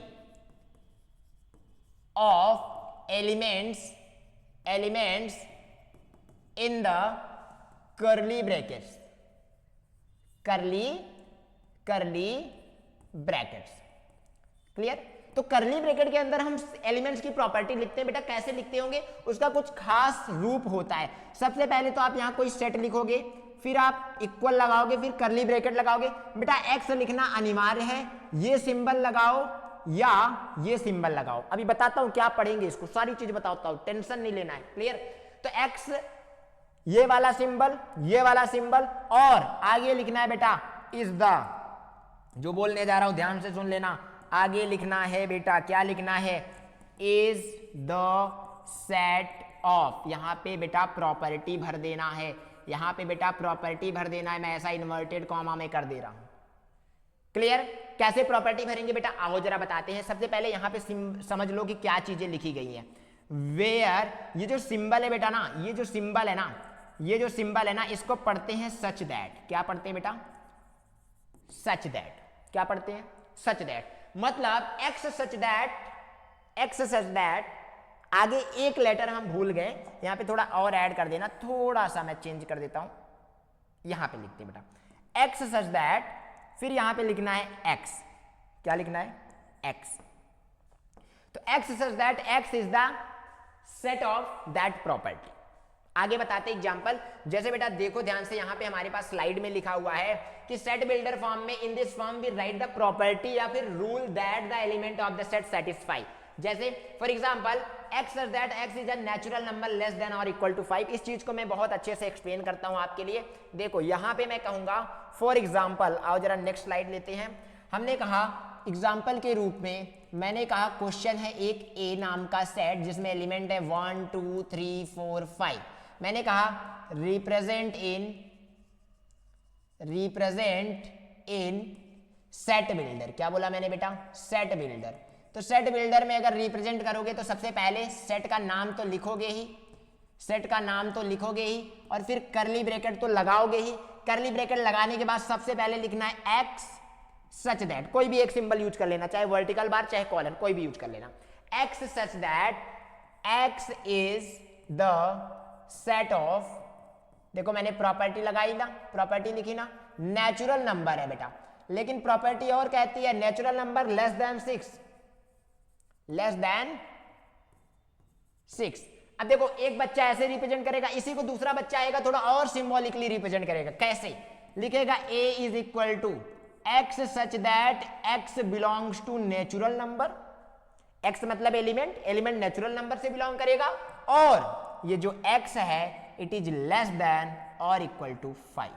of elements in the curly brackets, clear? तो कर्ली ब्रैकेट के अंदर हम एलिमेंट्स की प्रॉपर्टी लिखते हैं। बेटा कैसे लिखते होंगे, उसका कुछ खास रूप होता है। सबसे पहले तो आप यहां कोई सेट लिखोगे, फिर आप इक्वल लगाओगे, फिर कर्ली ब्रैकेट लगाओगे। बेटा एक्स लिखना अनिवार्य है, ये सिंबल लगाओ या ये सिंबल लगाओ। अभी बताता हूं क्या पढ़ेंगे, इसको सारी चीज बताता हूं, टेंशन नहीं लेना है। क्लियर? तो एक्स ये वाला सिंबल और आगे लिखना है बेटा इज द, जो बोलने जा रहा हूं ध्यान से सुन लेना, आगे लिखना है बेटा, क्या लिखना है, इज द सेट ऑफ, यहां पे बेटा प्रॉपर्टी भर देना है, मैं ऐसा इन्वर्टेड कॉमा में कर दे रहा हूं। क्लियर? कैसे प्रॉपर्टी भरेंगे बेटा, आओ जरा बताते हैं। सबसे पहले यहां पे समझ लो कि क्या चीजें लिखी गई हैं। वेयर, ये जो सिंबल है बेटा ना, ये जो सिंबल है ना, इसको पढ़ते हैं सच दैट। क्या पढ़ते हैं बेटा? Such that. क्या पढ़ते हैं? Such that. मतलब एक्स सच दैट, आगे एक लेटर हम भूल गए, यहां पे थोड़ा और ऐड कर देना, थोड़ा सा मैं चेंज कर देता हूं, यहां पे लिखते हैं बेटा एक्स सच दैट, फिर यहां पे लिखना है एक्स। क्या लिखना है? एक्स। तो x such that x is the set of that property. आगे बताते एग्जांपल, जैसे बेटा देखो ध्यान से, यहां पे हमारे पास स्लाइड में लिखा हुआ है कि सेट बिल्डर फॉर्म में in this form we write the property या फिर rule that the element of the set satisfy. जैसे for example x such that x is a natural number less than और इक्वल टू 5। इस चीज को मैं बहुत अच्छे से एक्सप्लेन करता हूं आपके लिए। देखो यहां पे मैं कहूंगा फॉर एग्जांपल, आओ जरा नेक्स्ट स्लाइड लेते हैं। हमने कहा एग्जाम्पल के रूप में, मैंने कहा क्वेश्चन है एक ए नाम का सेट जिसमें एलिमेंट है 1 2 3 4 5। मैंने कहा रिप्रेजेंट इन सेट बिल्डर। क्या बोला मैंने बेटा? Set builder. तो सेट बिल्डर में अगर रिप्रेजेंट करोगे तो सबसे पहले सेट का नाम तो लिखोगे ही, और फिर कर्ली ब्रैकेट तो लगाओगे ही। कर्ली ब्रैकेट लगाने के बाद सबसे पहले लिखना है एक्स सच दैट, कोई भी एक सिंबल यूज कर लेना, चाहे वर्टिकल बार चाहे कॉलन, कोई भी यूज कर लेना। X such that x is the set of, देखो मैंने प्रॉपर्टी लगाई ना, प्रॉपर्टी लिखी ना, नेचुरल नंबर है बेटा, लेकिन प्रॉपर्टी और कहती है नेचुरल नंबर लेस देन 6। अब देखो एक बच्चा ऐसे रिप्रेजेंट करेगा, इसी को दूसरा बच्चा आएगा थोड़ा और सिंबॉलिकली रिप्रेजेंट करेगा। कैसे लिखेगा? A is equal to x such that x belongs to natural number, x मतलब एलिमेंट नेचुरल नंबर से बिलोंग करेगा, और ये जो x है इट इज लेस देन और इक्वल टू 5।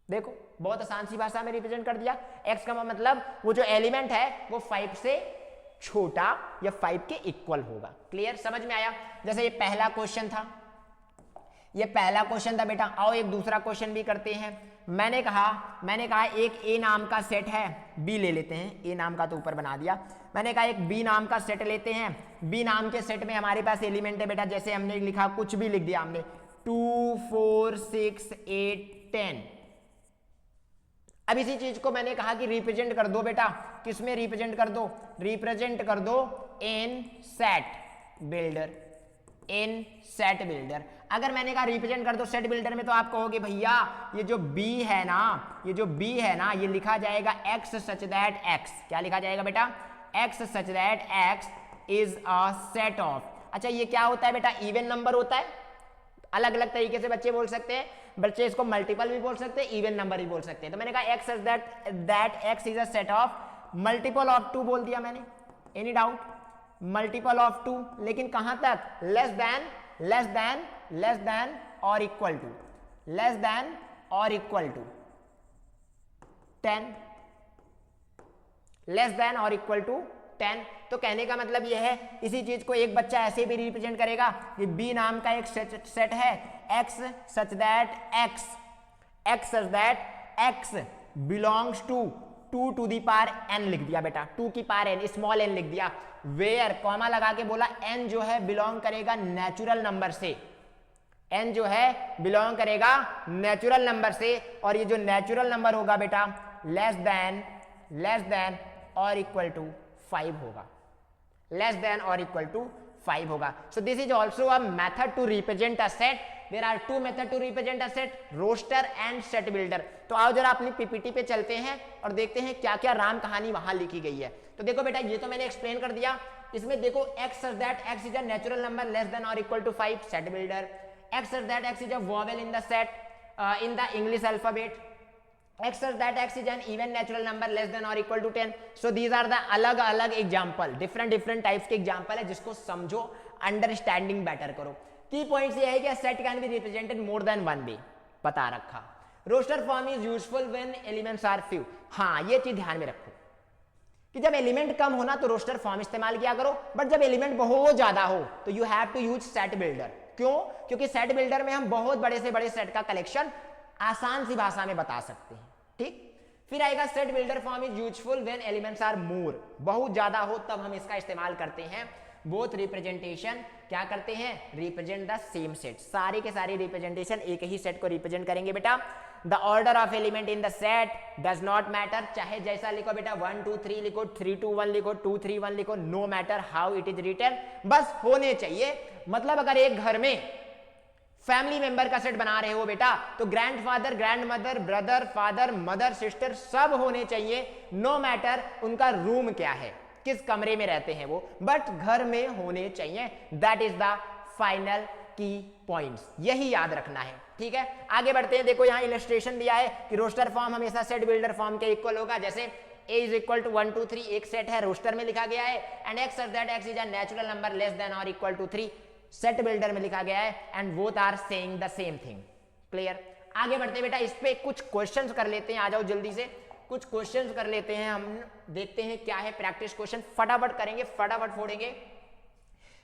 देखो बहुत आसान सी भाषा में रिप्रेजेंट कर दिया। x का मतलब वो जो एलिमेंट है वो 5 से छोटा या 5 के इक्वल होगा। क्लियर? समझ में आया? जैसे ये पहला क्वेश्चन था बेटा। आओ एक दूसरा क्वेश्चन भी करते हैं। मैंने कहा एक ए नाम का सेट है, बी ले लेते हैं, ए नाम का तो ऊपर बना दिया। मैंने कहा एक बी नाम का सेट लेते हैं, बी नाम के सेट में हमारे पास एलिमेंट है बेटा, जैसे हमने लिखा कुछ भी लिख दिया हमने, 2 4 6 8 10। अब इसी चीज को मैंने कहा कि रिप्रेजेंट कर दो बेटा, किसमें रिप्रेजेंट कर दो? रिप्रेजेंट कर दो इन सेट बिल्डर। अगर मैंने कहा रिप्रेजेंट कर दो सेट बिल्डर में, तो आप कहोगे भैया ये जो B है ना, ये लिखा जाएगा x सच दैट x। क्या लिखा जाएगा बेटा? x such that x is a set of. अच्छा ये क्या होता है बेटा, इवन नंबर होता है। अलग अलग तरीके से बच्चे बोल सकते हैं, बच्चे इसको मल्टीपल भी बोल सकते हैं, इवन नंबर भी बोल सकते हैं। तो मैंने कहा x is that x is a set of multiple of 2 बोल दिया मैंने, एनी डाउट, मल्टीपल ऑफ 2, लेकिन कहां तक, लेस देन और इक्वल टू, लेस देन और इक्वल टू 10, लेस देन और इक्वल टू 10। तो कहने का मतलब यह है, इसी चीज को एक बच्चा ऐसे भी रिप्रेजेंट करेगा कि बी नाम का एक सेट है, x such that x belongs to 2 to the power n लिख दिया बेटा, 2 की पावर n, स्मॉल n लिख दिया, वेयर कॉमा लगा के बोला n जो है बिलोंग करेगा नेचुरल नंबर से, n जो है बिलोंग करेगा नेचुरल नंबर से, और ये जो नेचुरल नंबर होगा बेटा लेस देन और इक्वल टू 5 होगा, लेस देन और इक्वल टू 5 होगा। So this is also a method to represent a set. There are 2 method to represent a set, roster and set builder. तो आओ जरा अपनी पीपीटी पे चलते हैं और देखते हैं क्या क्या राम कहानी वहां लिखी गई है। तो देखो बेटा ये तो मैंने एक्सप्लेन कर दिया, इसमें देखो x such that x is a natural number less than or equal to 5 set builder, x such that x is a vowel in the set in the English alphabet, x such that x is an even natural number less than or equal to 10. So these are the अलग अलग एग्जाम्पल, डिफरेंट टाइप्स के एग्जाम्पल है, जिसको समझो, अंडरस्टैंडिंग बेटर करो। की पॉइंट्स ये है कि set can be represented more than one way, बता रखा। Roster form is useful when elements are few. हाँ ये चीज ध्यान में रखो कि जब एलिमेंट कम होना तो रोस्टर फॉर्म इस्तेमाल किया करो, बट जब एलिमेंट बहुत ज्यादा हो तो you have to use set builder. क्यों? क्योंकि सेट बिल्डर में हम बहुत बड़े से बड़े सेट का कलेक्शन आसान सी भाषा में बता सकते हैं, ठीक। फिर आएगा set builder form is useful when elements are more, बहुत ज्यादा हो तब हम इसका इस्तेमाल करते हैं। बोथ रिप्रेजेंटेशन क्या करते हैं, रिप्रेजेंट द सेम सेट, सारे के सारे रिप्रेजेंटेशन एक ही सेट को रिप्रेजेंट करेंगे बेटा। The order of element in the set does not matter, चाहे जैसा लिखो बेटा, 1 2 3 लिखो, 3 2 1 लिखो, 2 3 1 लिखो, no matter how it is written, बस होने चाहिए। मतलब अगर एक घर में फैमिली मेंबर का सेट बना रहे हो बेटा, तो grandfather, grandmother, brother, father, mother, sister सब होने चाहिए, नो मैटर उनका रूम क्या है, किस कमरे में रहते हैं वो, बट घर में होने चाहिए। दैट इज द फाइनल की पॉइंट्स, यही याद रखना है, ठीक है। आगे बढ़ते हैं, देखो यहाँ इलस्ट्रेशन दिया है कि रोस्टर फॉर्म हमेशा सेट बिल्डर फॉर्म के इक्वल होगा। जैसे a इज इक्वल टू 1 2 3 एक सेट है, रोस्टर में लिखा गया है, and x such that x is a natural number less than और इक्वल टू 3 सेट बिल्डर में लिखा गया है, and both are saying the same thing. Clear? आगे बढ़ते हैं बेटा, इस पे कुछ क्वेश्चंस कर लेते हैं, आ जाओ जल्दी से, कुछ क्वेश्चंस कर लेते हैं हम, देखते हैं क्या है प्रैक्टिस क्वेश्चन, फटाफट करेंगे, फटाफट फोड़ेंगे।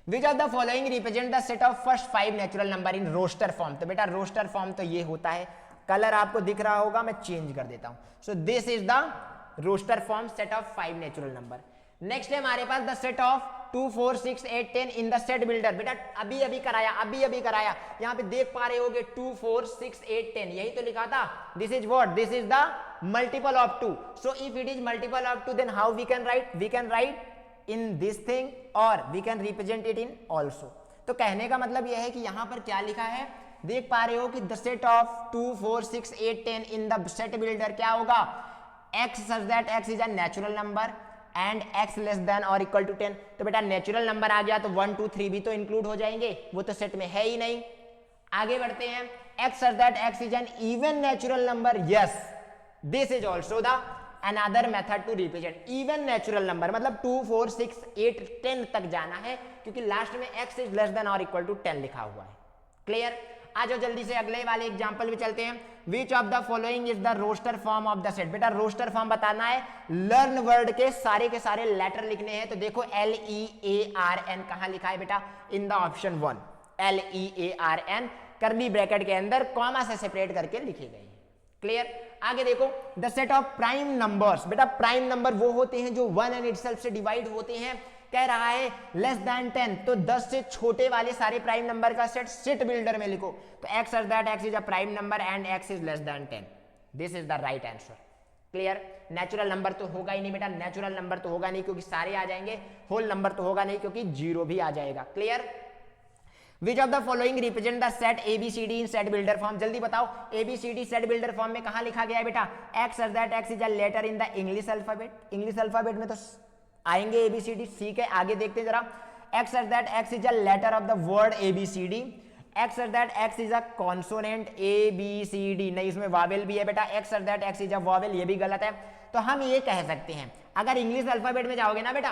Which of the following represent the set of first 5 natural number in roster form. तो बेटा रोस्टर फॉर्म तो ये होता है, कलर आपको दिख रहा होगा, मैं चेंज कर देता हूं। So this is the roster form, set of 5 natural number. Next है हमारे पास the set of 2 4 6 8 10 in the set builder. बेटा अभी कराया, यहाँ पे देख पा रहे होगे 2 4 6 8 10, यही तो लिखा था। This is what, this is the multiple of 2। So if it is multiple of 2 then how we can write, we can write in this thing और we can represent it in also. तो कहने का मतलब यह है कि यहां पर क्या लिखा है, देख पा रहे हो कि the set of 2 4 6 8 10 in the set builder क्या होगा, x such that x is a natural number and x less than or equal to 10। तो बेटा नेचुरल नंबर आ गया तो 1 2 3 भी तो इंक्लूड हो जाएंगे, वो तो सेट में है ही नहीं। आगे बढ़ते हैं, x such that x is an even natural number, yes this is also the another method to represent even natural number। मतलब 2 4 6 8 10 तक जाना है, क्योंकि लास्ट में x is less than or equal to 10 लिखा हुआ है। क्लियर? आ जाओ जल्दी से अगले वाले एग्जांपल भी चलते हैं। Which of the following is the roster form of the set. बेटा रोस्टर फॉर्म बताना है, लर्न वर्ड के सारे लेटर लिखने हैं। तो देखो LEARN कहां लिखा है बेटा, इन द ऑप्शन 1 LEARN करली ब्रैकेट के अंदर कॉमा से सेपरेट करके लिखे गए हैं। क्लियर? आगे देखो the set of prime numbers. बेटा प्राइम नंबर वो होते हैं जो 1 एंड इटसेल्फ से डिवाइड होते हैं। कह रहा है लेस देन 10, तो 10 से छोटे वाले सारे प्राइम नंबर का सेट बिल्डर में लिखो। तो x such that x is a prime number and x is less than 10, this is the right answer। Clear? Natural number तो होगा ही नहीं बेटा, नेचुरल नंबर तो होगा नहीं क्योंकि सारे आ जाएंगे, होल नंबर तो होगा नहीं क्योंकि 0 भी आ जाएगा। Clear? Which of the following represent the set ABCD in set builder form. जल्दी बताओ ABCD सेट बिल्डर फॉर्म में कहां लिखा गया है बेटा, x such that x is a letter in the English alphabet। English alphabet में तो आएंगे ABCD, ठीक है। आगे देखते जरा, x such that x is a letter of the word ABCD, x such that x is a consonant ABCD, नहीं इसमें वावेल भी है बेटा, x such that x is a vowel, ये भी गलत है। तो हम ये कह सकते हैं अगर इंग्लिश अल्फाबेट में जाओगे ना बेटा,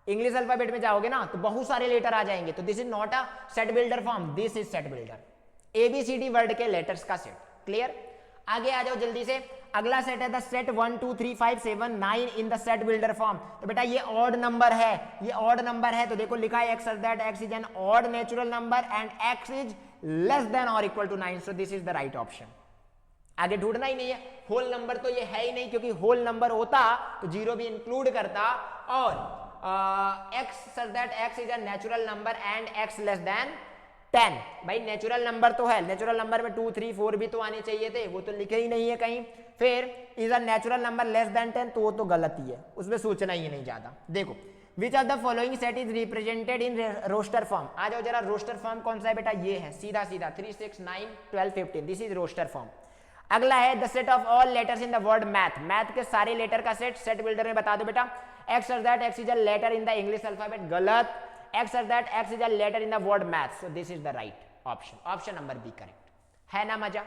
इंग्लिश अल्फाबेट में जाओगे ना तो बहुत सारे लेटर आ जाएंगे, तो this is not a set builder form, this is set builder, ABCD word के लेटर्स का सेट। क्लियर? आगे आ जाओ जल्दी से, अगला सेट है the set 1 2 3 5 7 9 in the set builder form. तो बेटा ये ऑड नंबर है, ये ऑड नंबर है, तो देखो लिखा है x such that x is an odd natural number and x is less than or equal to 9, so this is the right option। आगे ढूंढना ही नहीं है, होल नंबर तो ये है ही नहीं, क्योंकि होल नंबर होता तो जीरो भी इंक्लूड करता, और x such that x is a natural number and x less than 10, भाई नेचुरल नंबर तो है, नेचुरल नंबर में 2 3 4 भी तो आने चाहिए थे, वो तो लिखे ही नहीं है कहीं। फिर is a natural number less then 10, तो वो तो गलत ही है, उसमें सोचना ही नहीं ज्यादा। देखो which of the following set is represented in roster form, आ जाओ जरा, रोस्टर फॉर्म कौन सा है बेटा, ये है सीधा सीधा 3 6 9 12 15, दिस इज रोस्टर फॉर्म। अगला है the set of all letters in the word math, math के सारे लेटर का सेट, सेट बिल्डर में बता दो बेटा, x such that x is a letter in the English alphabet, गलत, x such that x is a letter in the word math, so this is the right option, option number B correct। है ना मजा,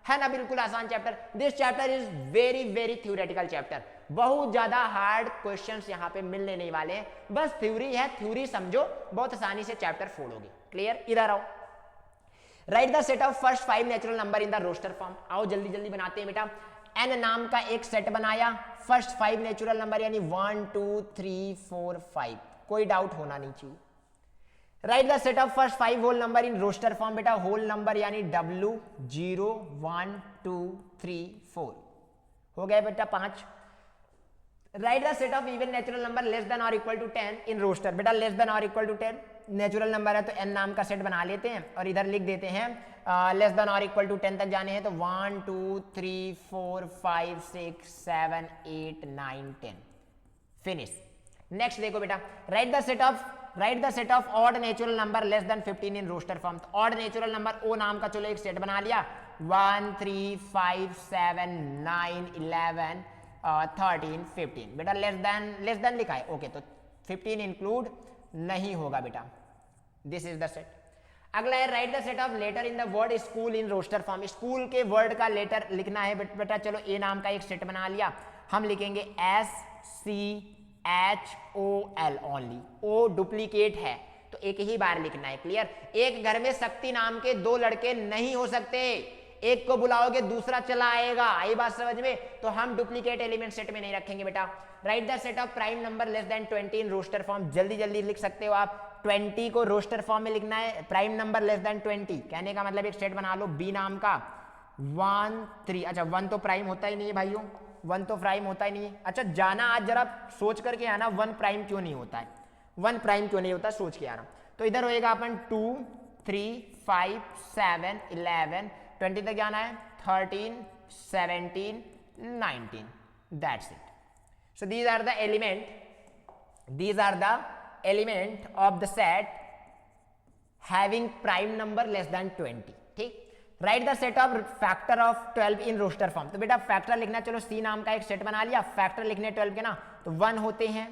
है ना, बिल्कुल आसान chapter. This chapter is very very theoretical chapter, बहुत ज्यादा हार्ड क्वेश्चंस यहाँ पे मिलने नहीं वाले हैं, बस थ्योरी है, थ्योरी समझो, बहुत आसानी से चैप्टर फोड़ोगे। क्लियर? इधर आओ, write the set of first 5 natural number in the roster form. आओ जल्दी जल्दी बनाते हैं बेटा, n नाम का एक सेट बनाया, फर्स्ट 5 नेचुरल नंबर यानी 1 2 3 4 5, कोई डाउट होना नहीं चाहिए। Write the set of first 5 whole number in roster form, बेटा होल नंबर यानी W 0 1 2 3 4, हो गया बेटा 5। Right the set of even natural number less than और इक्वल टू 10 इन रोस्टर, बेटा लेस देन और इक्वल टू 10 नेचुरल नंबर है तो n नाम का सेट बना लेते हैं और इधर लिख देते हैं लेस देन और इक्वल टू 10 तक जाने हैं, तो 1 2 3 4 5 6 7 8 9 10, फिनिश। नेक्स्ट देखो बेटा, write the set of odd natural number less than 15 in roster form. तो ऑड नेचुरल नंबर ओ नाम का चलो एक सेट बना लिया, 1 3 5 7 9 11 13 15, बेटा लेस देन लिखा है, ओके, तो 15 इंक्लूड नहीं होगा बेटा, दिस इज द सेट। अगला है write the set of letter in the word school in roster form, school के वर्ड का लेटर लिखना है बेटा, चलो ए नाम का एक सेट बना लिया, हम लिखेंगे SCHOL ओनली, ओ डुप्लीकेट है तो एक ही बार लिखना है। क्लियर? एक घर में शक्ति नाम के 2 लड़के नहीं हो सकते, एक को बुलाओगे दूसरा चला आएगा, आई बात समझ में, तो हम डुप्लीकेट एलिमेंट सेट में नहीं रखेंगे बेटा। Write the set of prime number less than 20 in roster form, जल्दी जल्दी लिख सकते हो आप, 20 को रोस्टर फॉर्म में लिखना है, प्राइम नंबर लेस देन 20, कहने का मतलब एक सेट बना लो बी नाम का 1 3, अच्छा 1 तो प्राइम होता ही नहीं है भाइयों, 1 तो प्राइम होता ही नहीं है। अच्छा जाना आज जरा सोच करके आना 1 प्राइम क्यों नहीं होता है, 1 प्राइम क्यों नहीं होता, सोच के आना। तो इधर होएगा अपन 2 3 5 7 11 20 तक जाना है, 13 17 19, that's it. So these are the element of the set having prime number less than 20, ठीक। Write the set of factor of 12 in roster form, तो बेटा फैक्टर लिखना, चलो सी नाम का एक सेट बना लिया, फैक्टर लिखने 12 के ना, तो 1 होते हैं,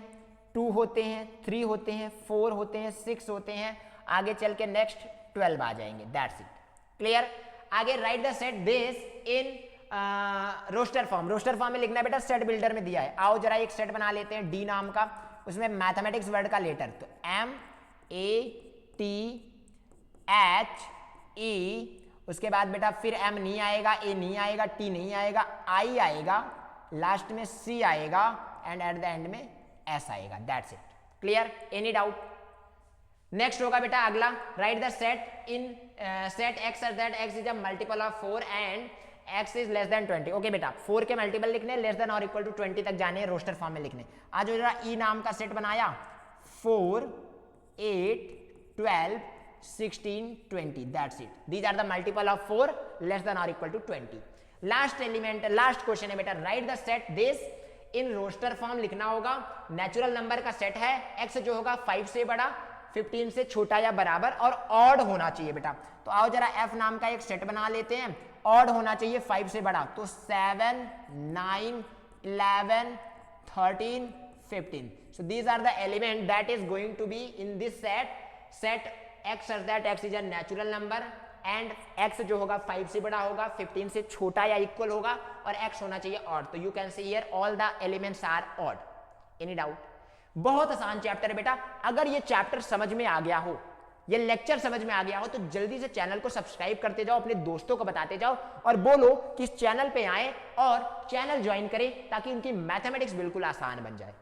2 होते हैं, 3 होते हैं, 4 होते हैं, 6 होते हैं, आगे चल के नेक्स्ट 12 आ जाएंगे, दैट्स इट। क्लियर? आगे write the set this in roster form, roster form में लिखना है बेटा, सेट बिल्डर में दिया है। आओ जरा एक सेट बना लेते हैं डी नाम का, उसमें मैथमेटिक्स वर्ड का लेटर, तो MATHE, उसके बाद बेटा फिर M नहीं आएगा, A नहीं आएगा, T नहीं आएगा, I आएगा, लास्ट में C आएगा एंड एट द एंड में S आएगा, that's it. Clear? Any doubt? Next होगा बेटा अगला, right the set in set x such that x is a multiple of 4 and x is less than 20, okay बेटा 4 के मल्टीपल लिखने, लेस देन और इक्वल टू 20 तक जाने, रोस्टर फॉर्म में लिखने। आज जरा E नाम का सेट बनाया, 4 8 12 16 20, that's it, these are the multiple of 4 less than और equal to 20। Last element, last question है बेटा, write the set this in roster form लिखना होगा, नेचुरल नंबर का सेट है, x जो होगा 5 से बड़ा, 15 से छोटा या बराबर और ऑड होना चाहिए बेटा। तो आओ जरा F नाम का एक सेट बना लेते हैं, ऑड होना चाहिए 5 से बड़ा, तो 7 9 11 13 15. So these are the element that is going to be in this set x such that x is a natural number and x जो होगा 5 से बड़ा होगा, 15 से छोटा या इक्वल होगा और x होना चाहिए ऑड. तो you can see here all the elements are odd. Any doubt? बहुत आसान चैप्टर है बेटा. अगर ये चैप्टर समझ में आ गया हो, ये लेक्चर समझ में आ गया हो, तो जल्दी से चैनल को सब्सक्राइब करते जाओ, अपने दोस्तों को बताते जाओ और बोलो कि इस चैनल पे आए और चैनल ज्वाइन करें ताकि उनकी मैथमेटिक्स बिल्कुल आसान बन जाए.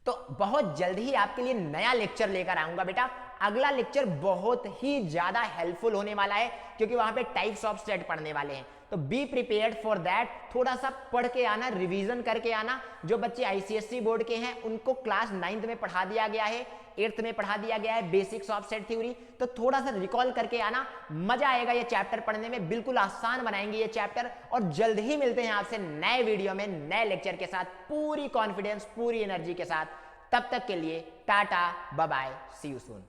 तो बहुत जल्द ही आपके लिए नया लेक्चर लेकर आऊंगा बेटा. अगला लेक्चर बहुत ही ज्यादा हेल्पफुल होने वाला है क्योंकि वहां पे टाइप्स ऑफ सेट पढ़ने वाले हैं. तो बी प्रिपेयर्ड फॉर दैट. थोड़ा सा पढ़ के आना, रिवीजन करके आना. जो बच्चे आईसीएसई बोर्ड के हैं उनको क्लास 9th में पढ़ा दिया गया है, 8th में पढ़ा दिया गया है बेसिक्स ऑफ सेट थ्योरी. तो थोड़ा सा रिकॉल करके आना, मजा आएगा ये चैप्टर पढ़ने में. बिल्कुल आसान बनाएंगे ये चैप्टर. और जल्द ही मिलते हैं आपसे नए वीडियो में नए लेक्चर के साथ, पूरी कॉन्फिडेंस, पूरी एनर्जी के साथ. तब तक के लिए tata, bye bye, see you soon.